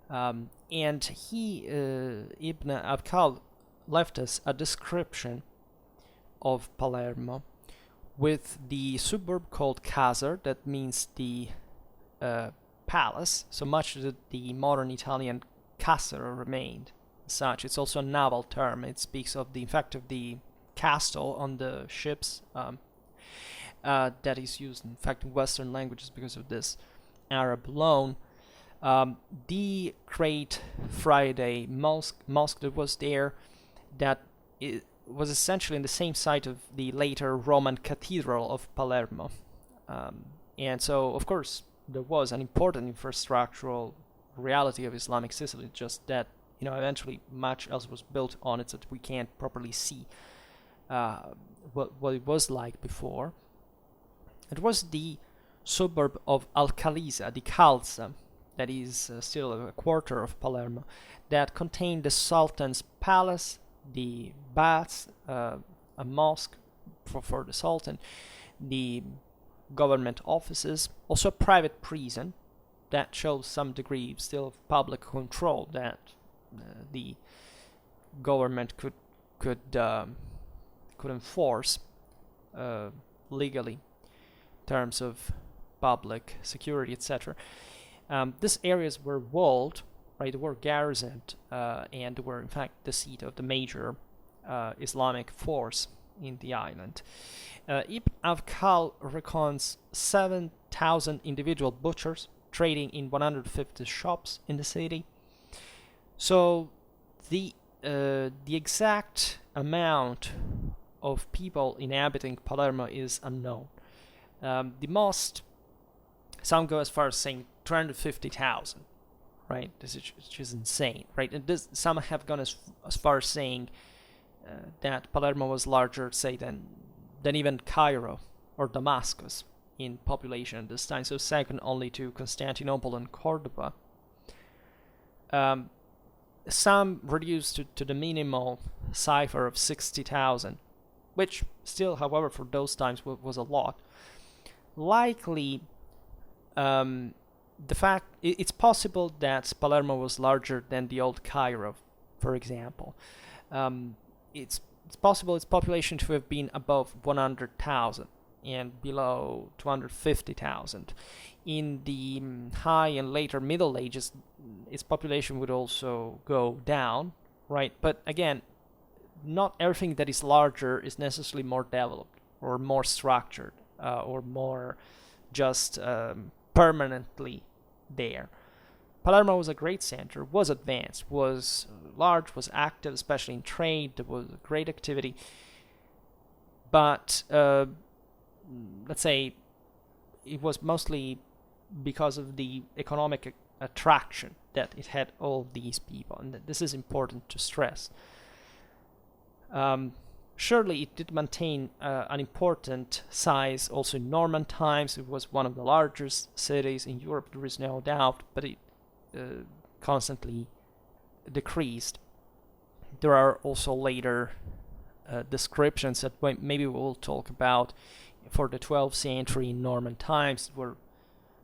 And he, Ibn Abkhal, left us a description of Palermo with the suburb called Casar, that means the palace, so much that the modern Italian Cassaro remained such. It's also a naval term. It speaks of the, in fact, of the castle on the ships that is used, in fact, in Western languages because of this Arab loan. The Great Friday Mosque that was there, that it was essentially in the same site of the later Roman Cathedral of Palermo. And so, of course, there was an important infrastructural reality of Islamic Sicily, just that, eventually much else was built on it that we can't properly see what it was like before. It was the suburb of Al-Kalisa, the Khalsa, that is still a quarter of Palermo, that contained the Sultan's palace, the baths, a mosque for the Sultan, the government offices, also a private prison that shows some degree still of public control that the government could enforce legally in terms of public security, etc. These areas were walled, right? They were garrisoned, and were in fact the seat of the major Islamic force in the island. Ibn Avkal reckons 7,000 individual butchers trading in 150 shops in the city. So the exact amount of people inhabiting Palermo is unknown. Some go as far as saying 250,000, right? Which is insane, right? And some have gone as far as saying that Palermo was larger, say, than even Cairo or Damascus in population at this time, so second only to Constantinople and Cordoba. Some reduced to the minimal cipher of 60,000, which still, however, for those times was a lot. Likely, the fact it's possible that Palermo was larger than the old Cairo, for example. It's possible its population to have been above 100,000 and below 250,000. In the high and later Middle Ages, its population would also go down, right? But again, not everything that is larger is necessarily more developed or more structured or more just permanently there. Palermo was a great center, was advanced, was large, was active, especially in trade. There was great activity. But let's say it was mostly because of the economic attraction that it had all these people, and this is important to stress. Surely it did maintain an important size also in Norman times. It was one of the largest cities in Europe, there is no doubt, but it constantly decreased. There are also later descriptions that maybe we'll talk about for the 12th century in Norman times, where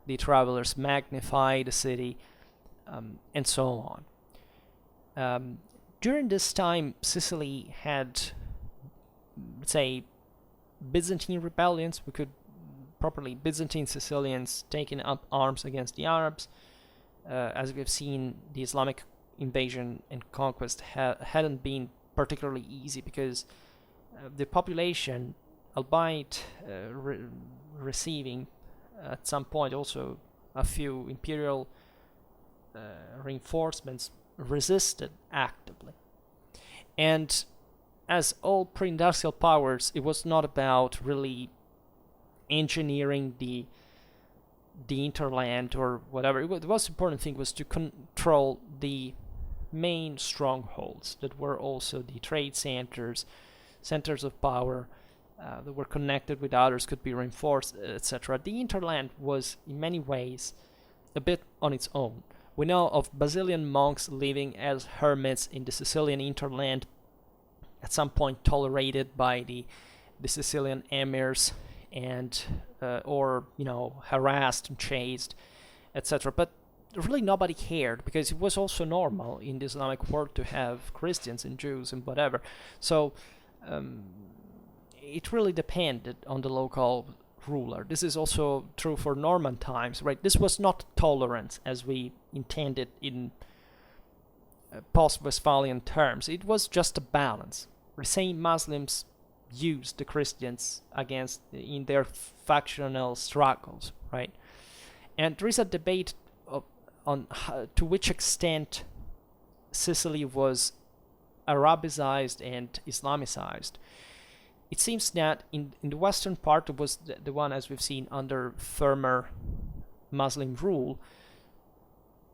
the travelers magnified the city, and so on. During this time, Sicily had, let's say, Byzantine rebellions. We could properly Byzantine Sicilians taking up arms against the Arabs. As we've seen, the Islamic invasion and conquest hadn't been particularly easy because the population, albeit receiving at some point also a few imperial reinforcements, resisted actively. And as all pre-industrial powers, it was not about really engineering the hinterland or whatever. The most important thing was to control the main strongholds that were also the trade centers of power that were connected with others, could be reinforced, etc. The hinterland was in many ways a bit on its own. We know of Basilian monks living as hermits in the Sicilian hinterland, at some point tolerated by the Sicilian emirs, and or harassed and chased, etc. But really nobody cared, because it was also normal in the Islamic world to have Christians and Jews and whatever. So it really depended on the local ruler. This is also true for Norman times, right? This was not tolerance as we intended in post-Westphalian terms. It was just a balance. The same Muslims used the Christians in their factional struggles, right? And there is a debate on to which extent Sicily was Arabicized and Islamicized. It seems that in the western part, it was the one, as we've seen, under firmer Muslim rule.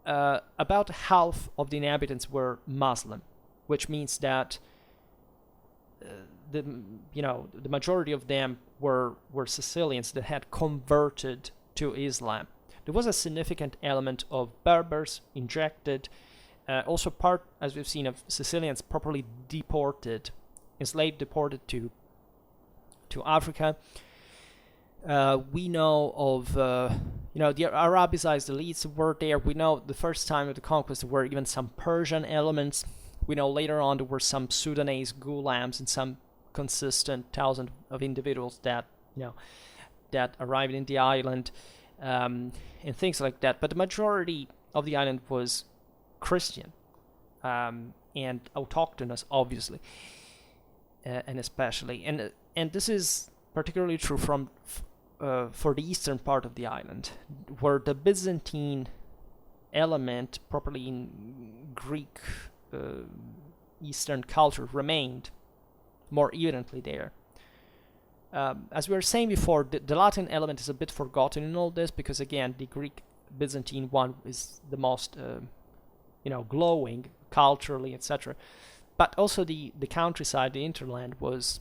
About half of the inhabitants were Muslim, which means that the majority of them were Sicilians that had converted to Islam. There was a significant element of Berbers injected, also part, as we've seen, of Sicilians properly deported, enslaved, deported to Africa. We know of the Arabicized elites were there. We know the first time of the conquest there were even some Persian elements. We know later on there were some Sudanese ghulams and some consistent thousands of individuals that arrived in the island, and things like that. But the majority of the island was Christian and autochthonous, obviously. and especially, and this is particularly true for the eastern part of the island, where the Byzantine element, properly in Greek Eastern culture, remained more evidently there. As we were saying before, the Latin element is a bit forgotten in all this, because again, the Greek Byzantine one is the most glowing culturally, etc. But also the countryside, the hinterland, was,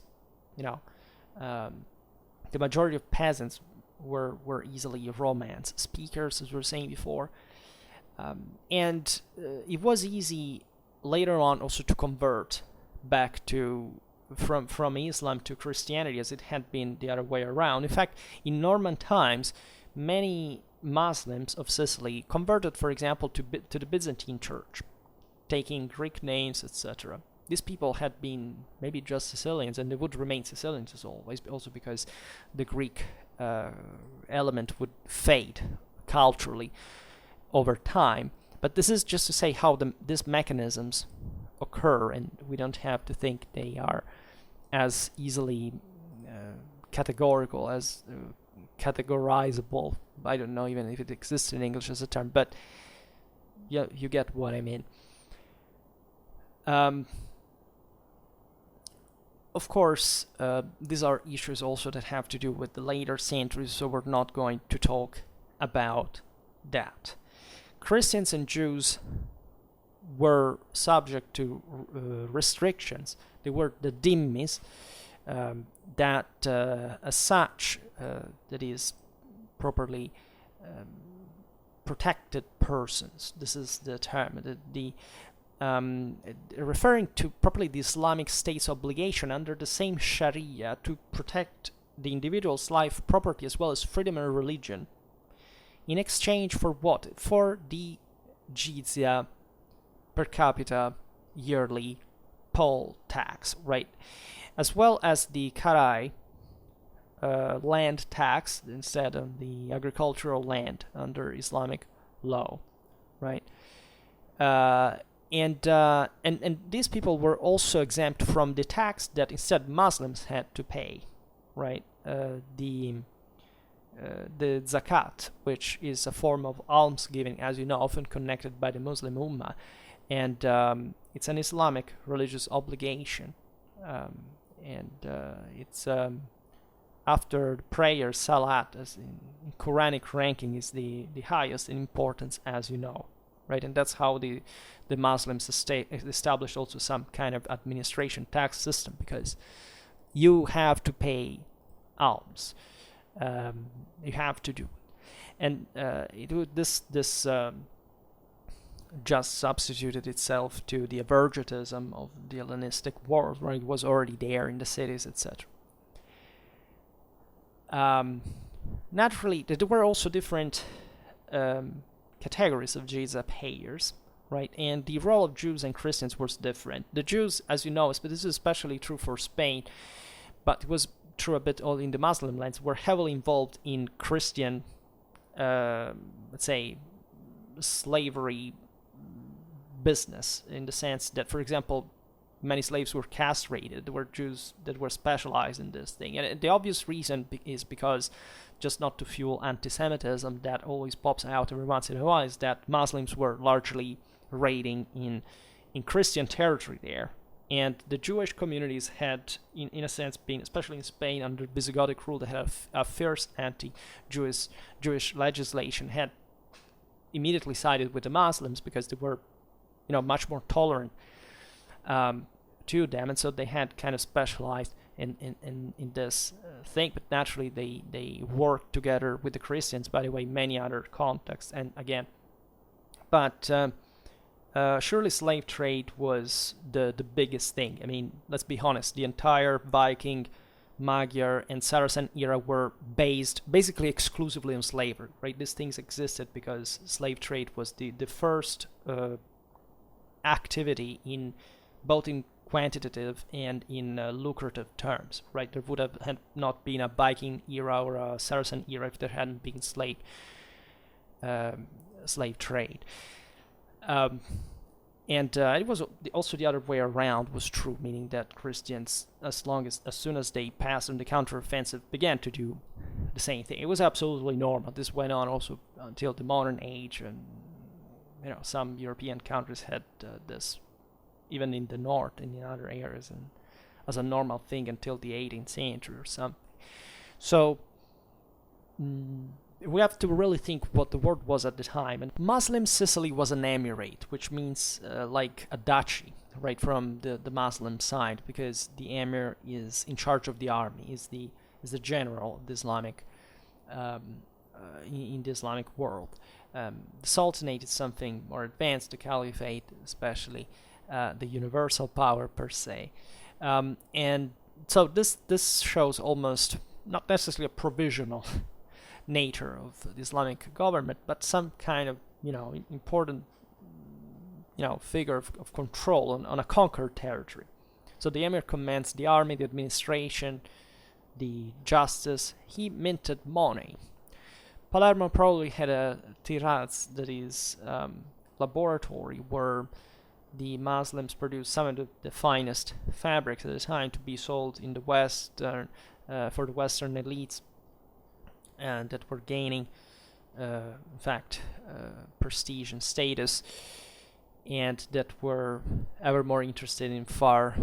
the majority of peasants were easily Romance speakers, as we were saying before. And it was easy later on also to convert back from Islam to Christianity, as it had been the other way around. In fact, in Norman times, many Muslims of Sicily converted, for example, to the Byzantine church, taking Greek names, etc. These people had been maybe just Sicilians, and they would remain Sicilians as always, also because the Greek element would fade culturally over time. But this is just to say how these mechanisms occur, and we don't have to think they are as easily categorical, as categorizable. I don't know even if it exists in English as a term, but yeah, you get what I mean. Of course, these are issues also that have to do with the later centuries, so we're not going to talk about that. Christians and Jews were subject to restrictions. They were the dhimmis, that as such, that is properly protected persons. This is the term. Referring to properly the Islamic State's obligation under the same Sharia to protect the individual's life, property, as well as freedom and religion, in exchange for what? For the jizya per capita yearly poll tax, right? As well as the karai land tax instead of the agricultural land under Islamic law, right? And these people were also exempt from the tax that instead Muslims had to pay, right? The zakat, which is a form of almsgiving, as you know, often connected by the Muslim Ummah, and it's an Islamic religious obligation, and it's after the prayer, salat, as in Quranic ranking, is the highest in importance, as you know, right? And that's how the Muslims established also some kind of administration tax system, because you have to pay alms. You have to do it. And this just substituted itself to the avergetism of the Hellenistic world, where it was already there in the cities, etc. Naturally, there were also different categories of jizya payers, right? And the role of Jews and Christians was different. The Jews, as you know, but this is especially true for Spain, but it was true a bit all in the Muslim lands, were heavily involved in Christian, let's say, slavery business, in the sense that, for example, many slaves were castrated. There were Jews that were specialized in this thing. And the obvious reason is because, just not to fuel anti-Semitism that always pops out every once in a while, is that Muslims were largely raiding in Christian territory there. And the Jewish communities had, in a sense, been, especially in Spain, under Visigothic rule, they had a fierce anti-Jewish legislation, had immediately sided with the Muslims because they were, much more tolerant to them, and so they had kind of specialized in this thing. But naturally, they worked together with the Christians, by the way, many other contexts, and again, but surely slave trade was the biggest thing. I mean, let's be honest, the entire Viking, Magyar, and Saracen era were based basically exclusively on slavery, right? These things existed because slave trade was the first activity in both in quantitative and in lucrative terms, right? There would have not been a Viking era or a Saracen era if there hadn't been slave trade. And it was also the other way around was true, meaning that Christians, as soon as they passed on the counteroffensive, began to do the same thing. It was absolutely normal. This went on also until the modern age, and some European countries had this, even in the north and in other areas, and as a normal thing until the 18th century or something. So we have to really think what the word was at the time. And Muslim Sicily was an emirate, which means like a duchy, right, from the Muslim side, because the emir is in charge of the army, is the general of the Islamic in the Islamic world. The Sultanate is something more advanced, the Caliphate especially, the universal power per se. And so this shows almost not necessarily a provisional nature of the Islamic government, but some kind of important figure of control on a conquered territory. So the emir commands the army, the administration, the justice. He minted money. Palermo probably had a tiraz, that is laboratory, where the Muslims produced some of the finest fabrics at the time to be sold in the West for the Western elites, and that were gaining, in fact, prestige and status, and that were ever more interested in far,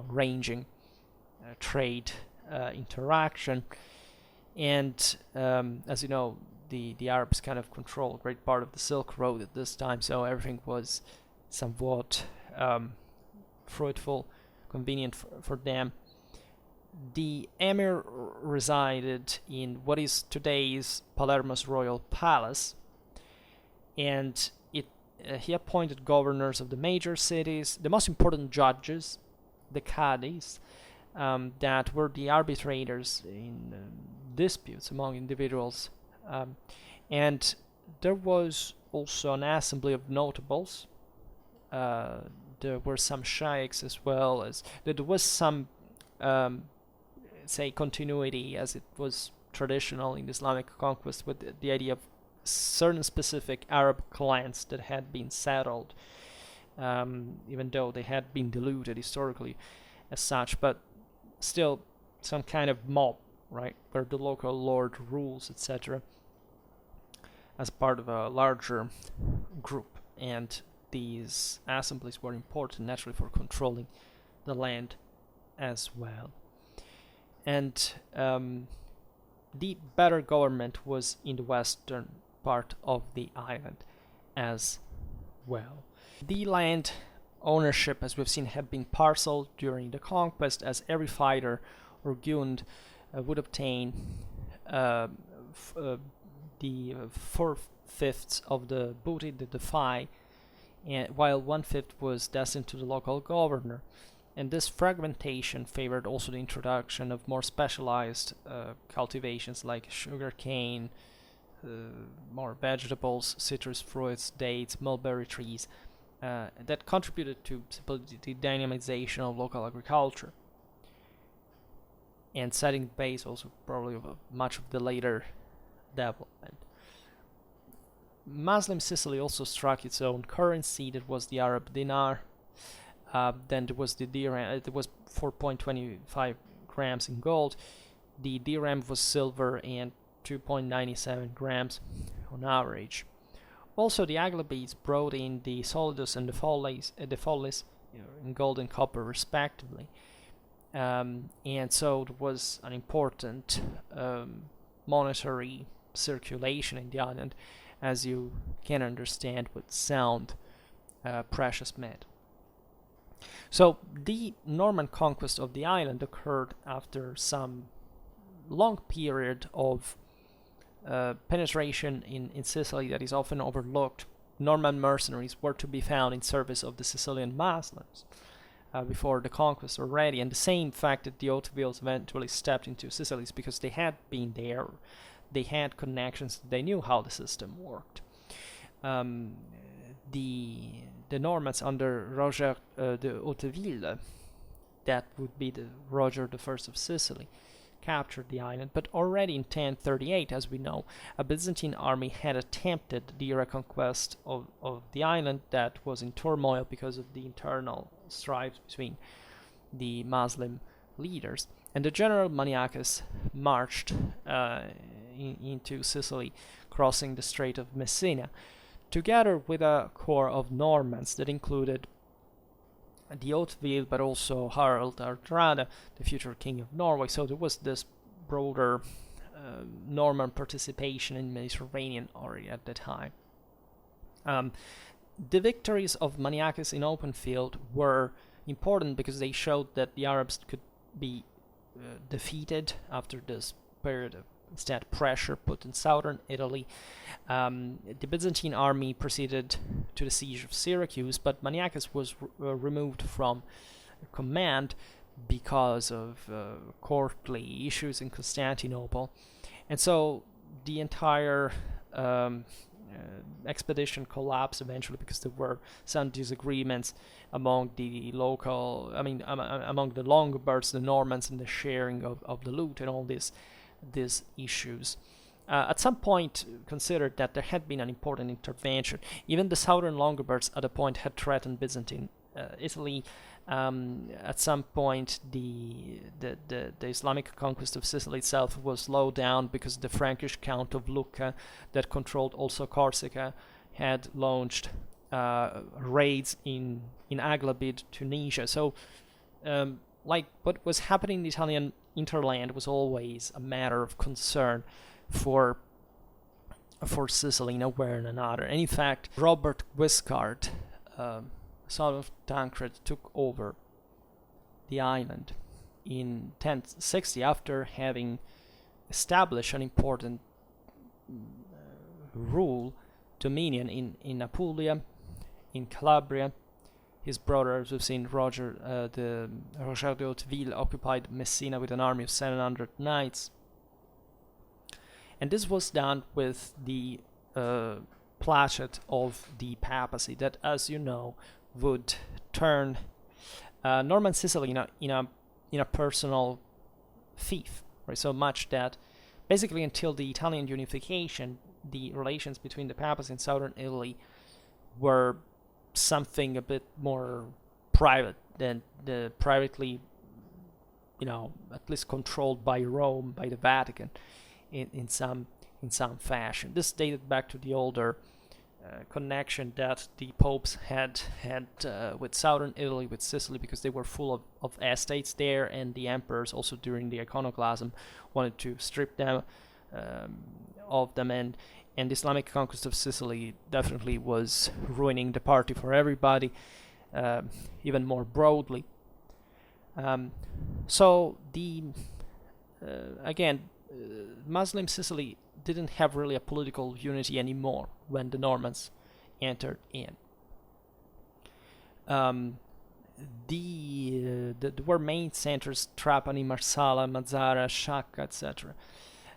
ranging trade interaction. And as you know, the Arabs kind of controlled a great part of the Silk Road at this time, so everything was somewhat fruitful, convenient for them. The emir resided in what is today's Palermo's royal palace, and he appointed governors of the major cities, the most important judges, the Qadis, that were the arbitrators in disputes among individuals, and there was also an assembly of notables. There were some sheikhs, as well as there was some continuity, as it was traditional in Islamic conquest, with the idea of certain specific Arab clans that had been settled, even though they had been diluted historically as such, but still some kind of mob, right, where the local lord rules, etc., as part of a larger group. And these assemblies were important naturally for controlling the land as well. And the better government was in the western part of the island as well. The land ownership, as we've seen, had been parceled during the conquest, as every fighter or gund would obtain the 4/5 of the booty, the fai, and while 1/5 was destined to the local governor. And this fragmentation favored also the introduction of more specialized cultivations like sugarcane, more vegetables, citrus fruits, dates, mulberry trees, that contributed to the dynamization of local agriculture, and setting the base also probably of much of the later development. Muslim Sicily also struck its own currency, that was the Arab dinar. Then there was the dirham. It was 4.25 grams in gold. The dirham was silver and 2.97 grams on average. Also, the Aghlabids brought in the solidus and the follis in gold and copper respectively. And so there was an important monetary circulation in the island, as you can understand, with sound precious metal. So the Norman conquest of the island occurred after some long period of penetration in Sicily that is often overlooked. Norman mercenaries were to be found in service of the Sicilian Muslims before the conquest already, and the same fact that the Hautevilles eventually stepped into Sicily is because they had been there, they had connections, they knew how the system worked. The Normans under Roger de Hauteville, that would be the Roger I of Sicily, captured the island, but already in 1038, as we know, a Byzantine army had attempted the reconquest of the island that was in turmoil because of the internal strife between the Muslim leaders. And the general Maniakes marched into Sicily, crossing the Strait of Messina, together with a corps of Normans that included the Hauteville, but also Harald Hardrada, the future king of Norway. So there was this broader Norman participation in Mediterranean already at the time. The victories of Maniakes in open field were important because they showed that the Arabs could be defeated after this period of instead pressure put in southern Italy. The Byzantine army proceeded to the siege of Syracuse, but Maniakes was removed from command because of courtly issues in Constantinople, and so the entire expedition collapsed eventually because there were some disagreements among the local, among the Longobards, the Normans, and the sharing of the loot and all these issues. At some point, considered that there had been an important intervention. Even the southern Longobards at a point had threatened Byzantine Italy. At some point, the Islamic conquest of Sicily itself was slowed down because the Frankish Count of Lucca, that controlled also Corsica, had launched raids in Aglabid, Tunisia. So, like what was happening in the Italian interland was always a matter of concern for Sicily in a way or another. And in fact, Robert Guiscard, son of Tancred, took over the island in 1060 after having established an important dominion in Apulia, in Calabria. His brother, as we've seen, Roger de Hauteville, occupied Messina with an army of 700 knights. And this was done with the placet of the papacy that, as you know, would turn Norman Sicily in a personal fief, right? So much that basically until the Italian unification, the relations between the papacy and southern Italy were something a bit more private than the privately, at least controlled by Rome, by the Vatican, in some fashion. This dated back to the older connection that the popes had with southern Italy, with Sicily, because they were full of estates there, and the emperors also during the iconoclasm wanted to strip them of them, and the Islamic conquest of Sicily definitely was ruining the party for everybody, even more broadly. So Muslim Sicily didn't have really a political unity anymore when the Normans entered in. There were main centers, Trapani, Marsala, Mazzara, Sciacca, etc.,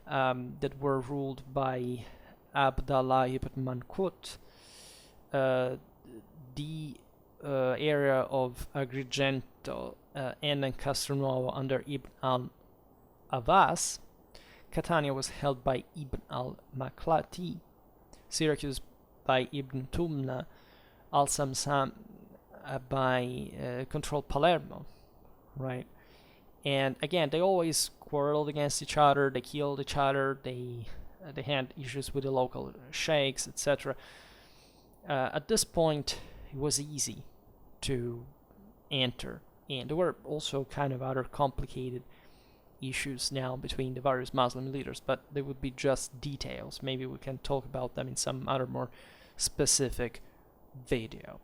that were ruled by Abdallah ibn Manqut. The area of Agrigento and Castelnuovo under Ibn al-Abbas. Catania was held by Ibn al-Maklati, Syracuse by Ibn Tumna, al-Samsam controlled Palermo, right? And again, they always quarreled against each other, they killed each other, they had issues with the local sheikhs, etc. At this point, it was easy to enter, and there were also kind of other complicated issues now between the various Muslim leaders, but they would be just details. Maybe we can talk about them in some other more specific video.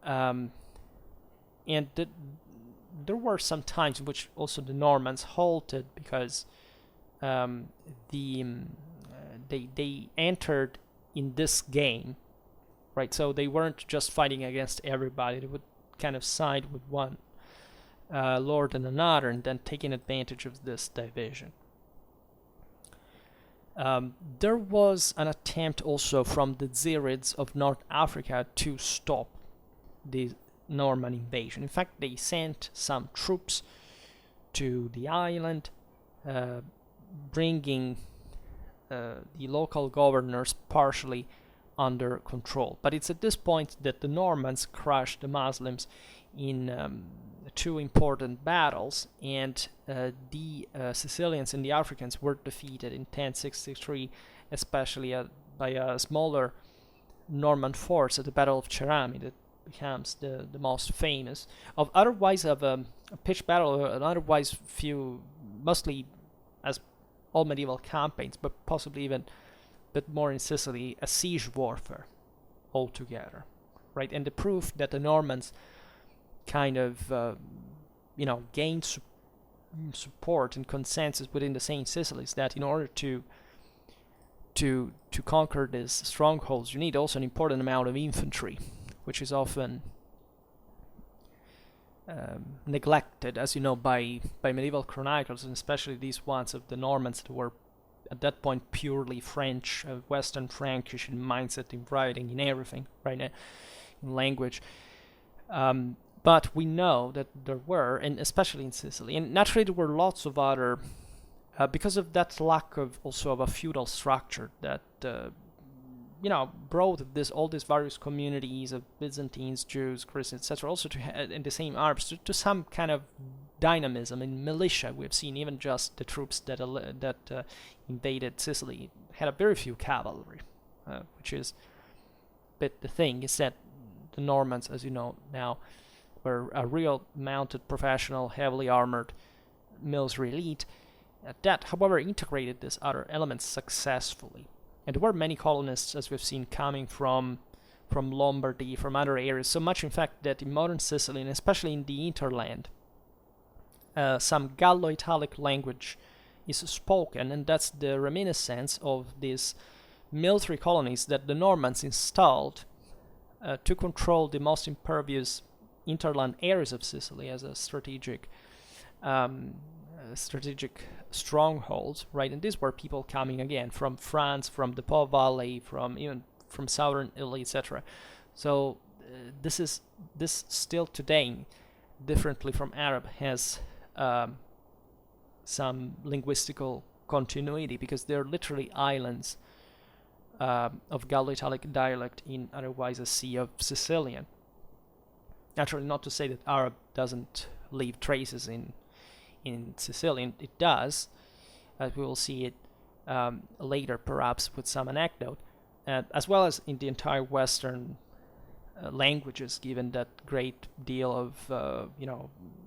And there were some times in which also the Normans halted because they entered in this game, right? So they weren't just fighting against everybody. They would kind of side with one lord and another, and then taking advantage of this division. There was an attempt also from the Zirids of North Africa to stop the Norman invasion. In fact, they sent some troops to the island, bringing the local governors partially under control. But it's at this point that the Normans crushed the Muslims in two important battles, and the Sicilians and the Africans were defeated in 1063, especially by a smaller Norman force at the Battle of Cerami that becomes the most famous of otherwise of a pitched battle, and otherwise few, mostly as all medieval campaigns, but possibly even a bit more in Sicily, a siege warfare altogether, right? And the proof that the Normans kind of gained support and consensus within the same Sicily is that in order to conquer these strongholds, you need also an important amount of infantry, which is often neglected, as you know, by medieval chronicles, and especially these ones of the Normans that were at that point purely French, Western Frankish in mindset, in writing, in everything, right, in language. But we know that there were, and especially in Sicily, and naturally there were lots of other, because of that lack of also of a feudal structure that brought all these various communities of Byzantines, Jews, Christians, etc., also and the same Arabs to some kind of dynamism in militia. We've seen even just the troops that invaded Sicily had a very few cavalry, which is a bit the thing is that the Normans, as you know now, were a real mounted, professional, heavily armored military elite that, however, integrated these other elements successfully. And there were many colonists, as we've seen, coming from Lombardy, from other areas, so much in fact that in modern Sicily, and especially in the hinterland, some Gallo-Italic language is spoken, and that's the reminiscence of these military colonies that the Normans installed to control the most impervious interland areas of Sicily as a strategic strongholds, right? And these were people coming again from France, from the Po Valley, even from southern Italy, etc. So this still today, differently from Arab, has some linguistical continuity, because they're literally islands of Gallo-Italic dialect in otherwise a sea of Sicilian. Naturally, not to say that Arab doesn't leave traces in Sicilian. It does, as we will see it later, perhaps with some anecdote, as well as in the entire Western languages, given that great deal of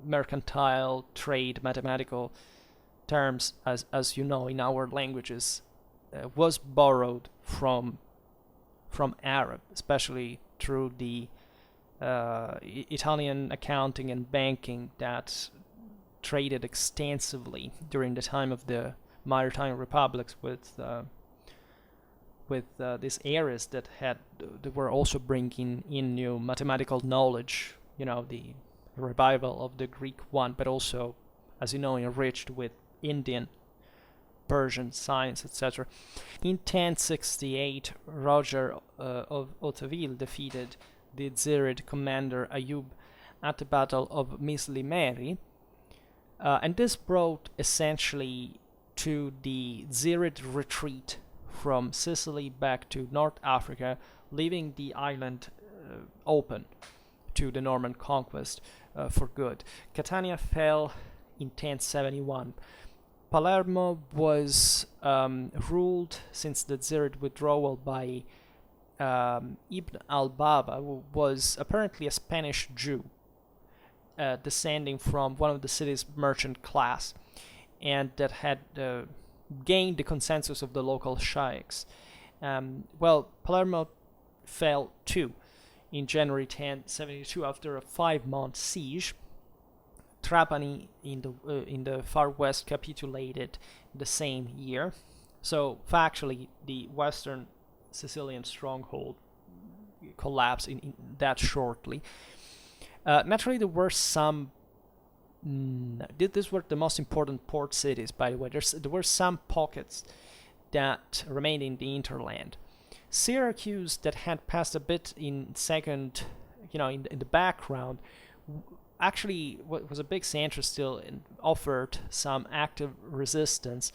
mercantile, trade, mathematical terms, as you know, in our languages, was borrowed from Arab, especially through the Italian accounting and banking that traded extensively during the time of the maritime republics with these areas that were also bringing in new mathematical knowledge, the revival of the Greek one, but also, as you know, enriched with Indian, Persian science, etc. In 1068, Roger of Hauteville defeated the Zirid commander Ayub at the Battle of Mislimeri, and this brought essentially to the Zirid retreat from Sicily back to North Africa, leaving the island open to the Norman conquest for good. Catania fell in 1071. Palermo was ruled since the Zirid withdrawal by Ibn al-Baba, who was apparently a Spanish Jew, descending from one of the city's merchant class, and that had gained the consensus of the local sheikhs. Palermo fell too in January 1072 after a 5-month siege. Trapani in the far west capitulated the same year. So factually, the western Sicilian stronghold collapsed in that shortly. Naturally, there were some. These were the most important port cities, by the way. There were some pockets that remained in the hinterland. Syracuse, that had passed a bit in second, in the background, actually, what was a big center still offered some active resistance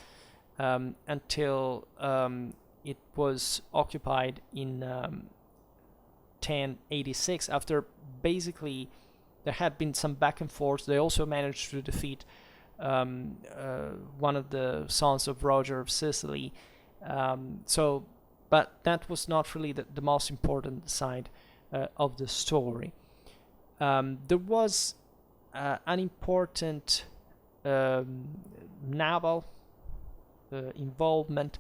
until it was occupied in 1086. After basically there had been some back and forth, they also managed to defeat one of the sons of Roger of Sicily. But that was not really the most important side of the story. There was an important naval involvement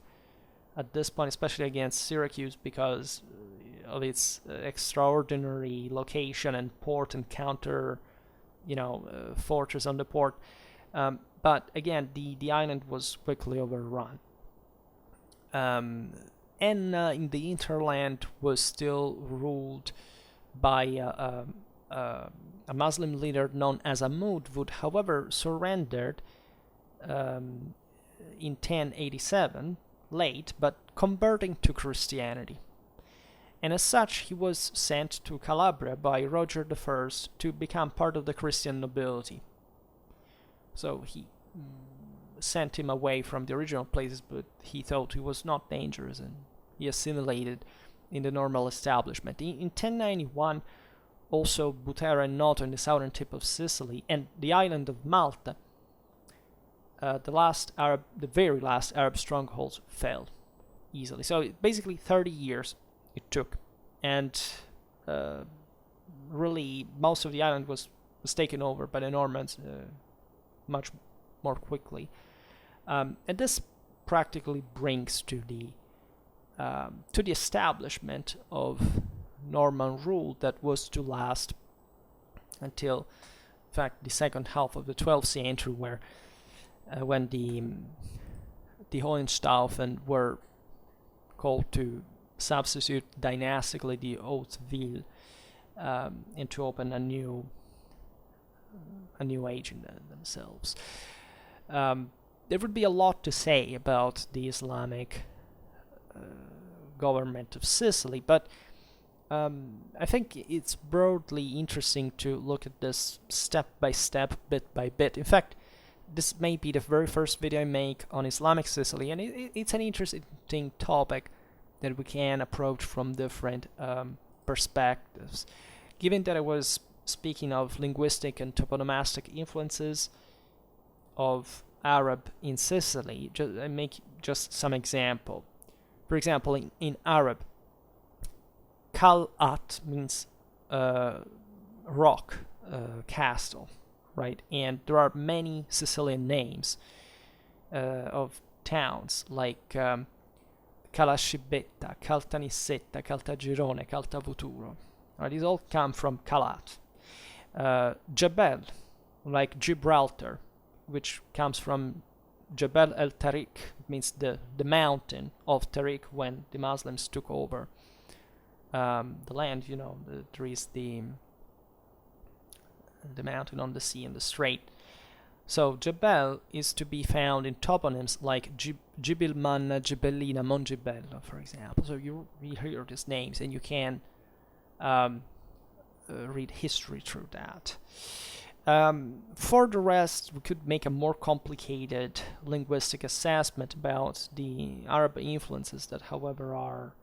at this point, especially against Syracuse, because of its extraordinary location and port and counter, fortress on the port. But again, the island was quickly overrun. Enna in the hinterland was still ruled by a Muslim leader known as Ahmud, who, however, surrendered in 1087, late, but converting to Christianity. And as such, he was sent to Calabria by Roger I to become part of the Christian nobility. So he sent him away from the original places, but he thought he was not dangerous, and he assimilated in the normal establishment. In 1091, also Butera and Noto in the southern tip of Sicily and the island of Malta, the very last Arab strongholds fell easily. So basically 30 years it took, and really most of the island was taken over by the Normans much more quickly. And this practically brings to the establishment of Norman rule that was to last until, in fact, the second half of the 12th century, where when the Hohenstaufen were called to substitute dynastically the Haute-Ville and to open a new age in themselves. There would be a lot to say about the Islamic government of Sicily, but I think it's broadly interesting to look at this step by step, bit by bit. In fact, this may be the very first video I make on Islamic Sicily, and it's an interesting topic that we can approach from different perspectives. Given that I was speaking of linguistic and toponomastic influences of Arab in Sicily, I make just some example. For example, in Arab, Kal'at means rock, castle, right? And there are many Sicilian names of towns like Calascibetta, Caltanissetta, Caltagirone, Caltavuturo. These all come from Kalat. Jebel, like Gibraltar, which comes from Jebel el-Tariq, means the mountain of Tariq when the Muslims took over the land. There is the mountain on the sea and the strait. So Jebel is to be found in toponyms like Jibil Manna, Gibellina, Mongibello, for example. So you hear these names and you can read history through that. For the rest, we could make a more complicated linguistic assessment about the Arab influences that, however, are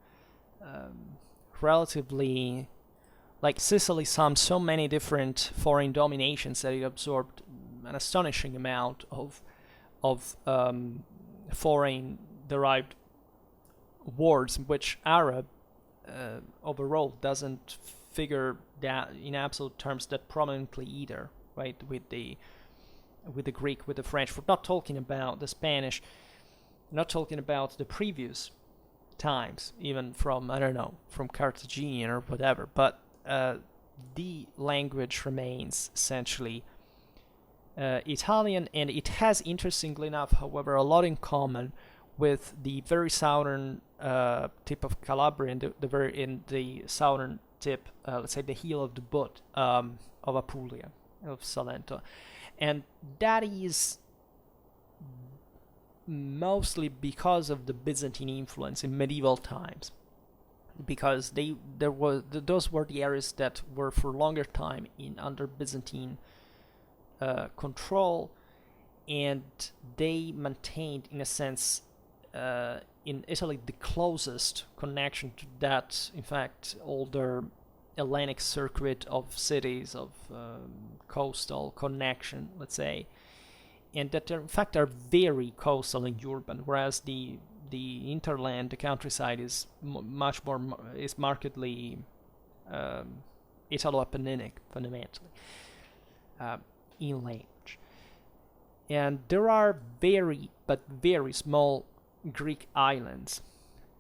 relatively... Like Sicily summed so many different foreign dominations that it absorbed an astonishing amount of foreign-derived words, which Arab overall doesn't figure that in absolute terms that prominently either, right? With the Greek, with the French. We're not talking about the Spanish, not talking about the previous times, even from, I don't know, from Carthaginian or whatever, but the language remains essentially Italian, and it has, interestingly enough, however, a lot in common with the very southern tip of Calabria and in the southern tip, let's say the heel of the butt of Apulia, of Salento, and that is mostly because of the Byzantine influence in medieval times. because those were the areas that were for longer time under Byzantine control, and they maintained, in a sense, in Italy, the closest connection to that, in fact, older Hellenic circuit of cities, of coastal connection, let's say, and that in fact are very coastal and urban, whereas the hinterland, the countryside, is much more markedly Italo-Apenninic, fundamentally, in language. And there are very small Greek islands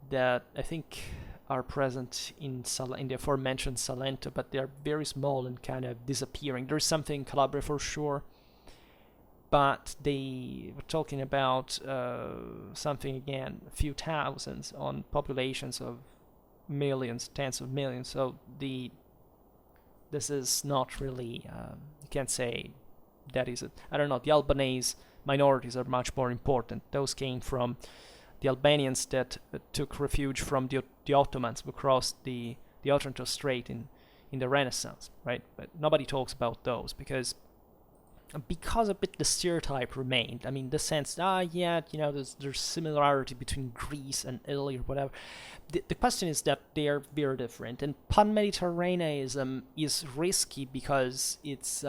that I think are present in the aforementioned Salento, but they are very small and kind of disappearing. There's something in Calabria for sure, but they were talking about something, again, a few thousands on populations of millions, tens of millions. So this is not really, you can't say that is it. I don't know, the Albanese minorities are much more important. Those came from the Albanians that took refuge from the Ottomans who crossed the Otranto Strait in the Renaissance, right? But nobody talks about those because a bit the stereotype remained. I mean, the sense, there's similarity between Greece and Italy or whatever. The question is that they are very different, and pan-Mediterraneanism is risky because it's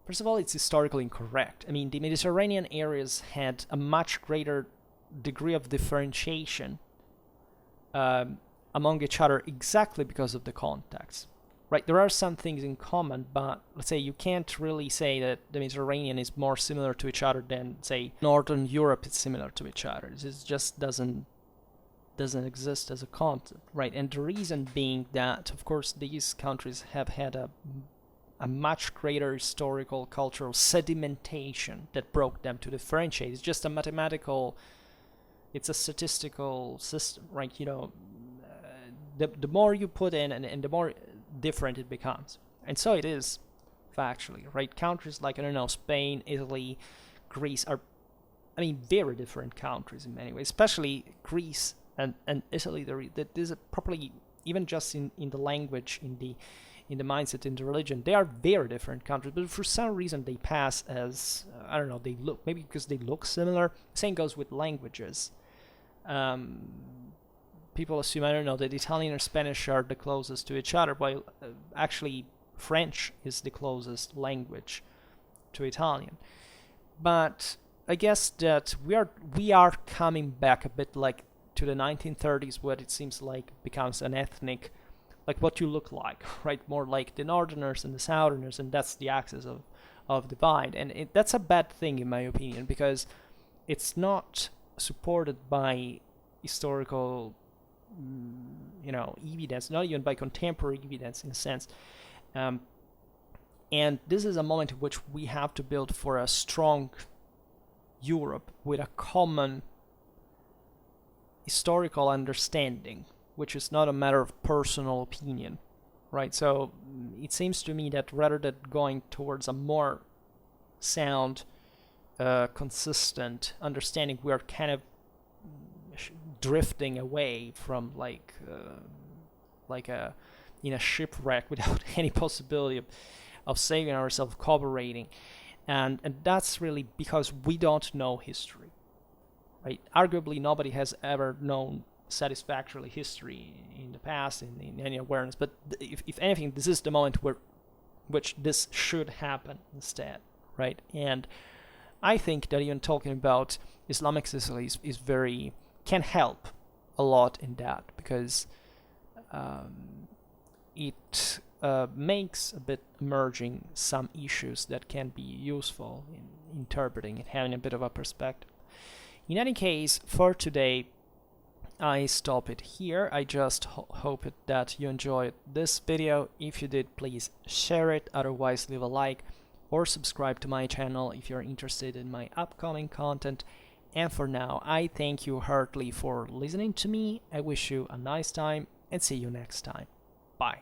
first of all, it's historically incorrect. I mean, the Mediterranean areas had a much greater degree of differentiation among each other exactly because of the context, right? There are some things in common, but let's say you can't really say that the Mediterranean is more similar to each other than, say, Northern Europe is similar to each other. It just doesn't exist as a concept, right? And the reason being that, of course, these countries have had a much greater historical, cultural sedimentation that broke them to differentiate. It's just it's a statistical system, right? The more you put in and the more different it becomes. And so it is factually, right? Countries like, I don't know, Spain, Italy, Greece are, very different countries in many ways, especially Greece and Italy. There's probably, even just in the language, in the mindset, in the religion, they are very different countries, but for some reason they pass as, they look, maybe because they look similar. Same goes with languages. People assume, that Italian or Spanish are the closest to each other, while actually French is the closest language to Italian. But I guess that we are coming back a bit like to the 1930s, where it seems like becomes an ethnic, like what you look like, right? More like the Northerners and the Southerners, and that's the axis of divide. And that's a bad thing, in my opinion, because it's not supported by historical, evidence, not even by contemporary evidence, in a sense. And this is a moment in which we have to build for a strong Europe with a common historical understanding, which is not a matter of personal opinion, right? So it seems to me that rather than going towards a more sound, consistent understanding, we are kind of drifting away from in a shipwreck without any possibility of saving ourselves, cooperating, and that's really because we don't know history, right? Arguably, nobody has ever known satisfactorily history in the past in any awareness, but if anything, this is the moment which this should happen instead, right? And I think that even talking about Islamic Sicily can help a lot in that, because it makes a bit emerging some issues that can be useful in interpreting and having a bit of a perspective. In any case, for today, I stop it here. I just hope that you enjoyed this video. If you did, please share it. Otherwise, leave a like or subscribe to my channel if you're interested in my upcoming content. And for now, I thank you heartily for listening to me. I wish you a nice time and see you next time. Bye.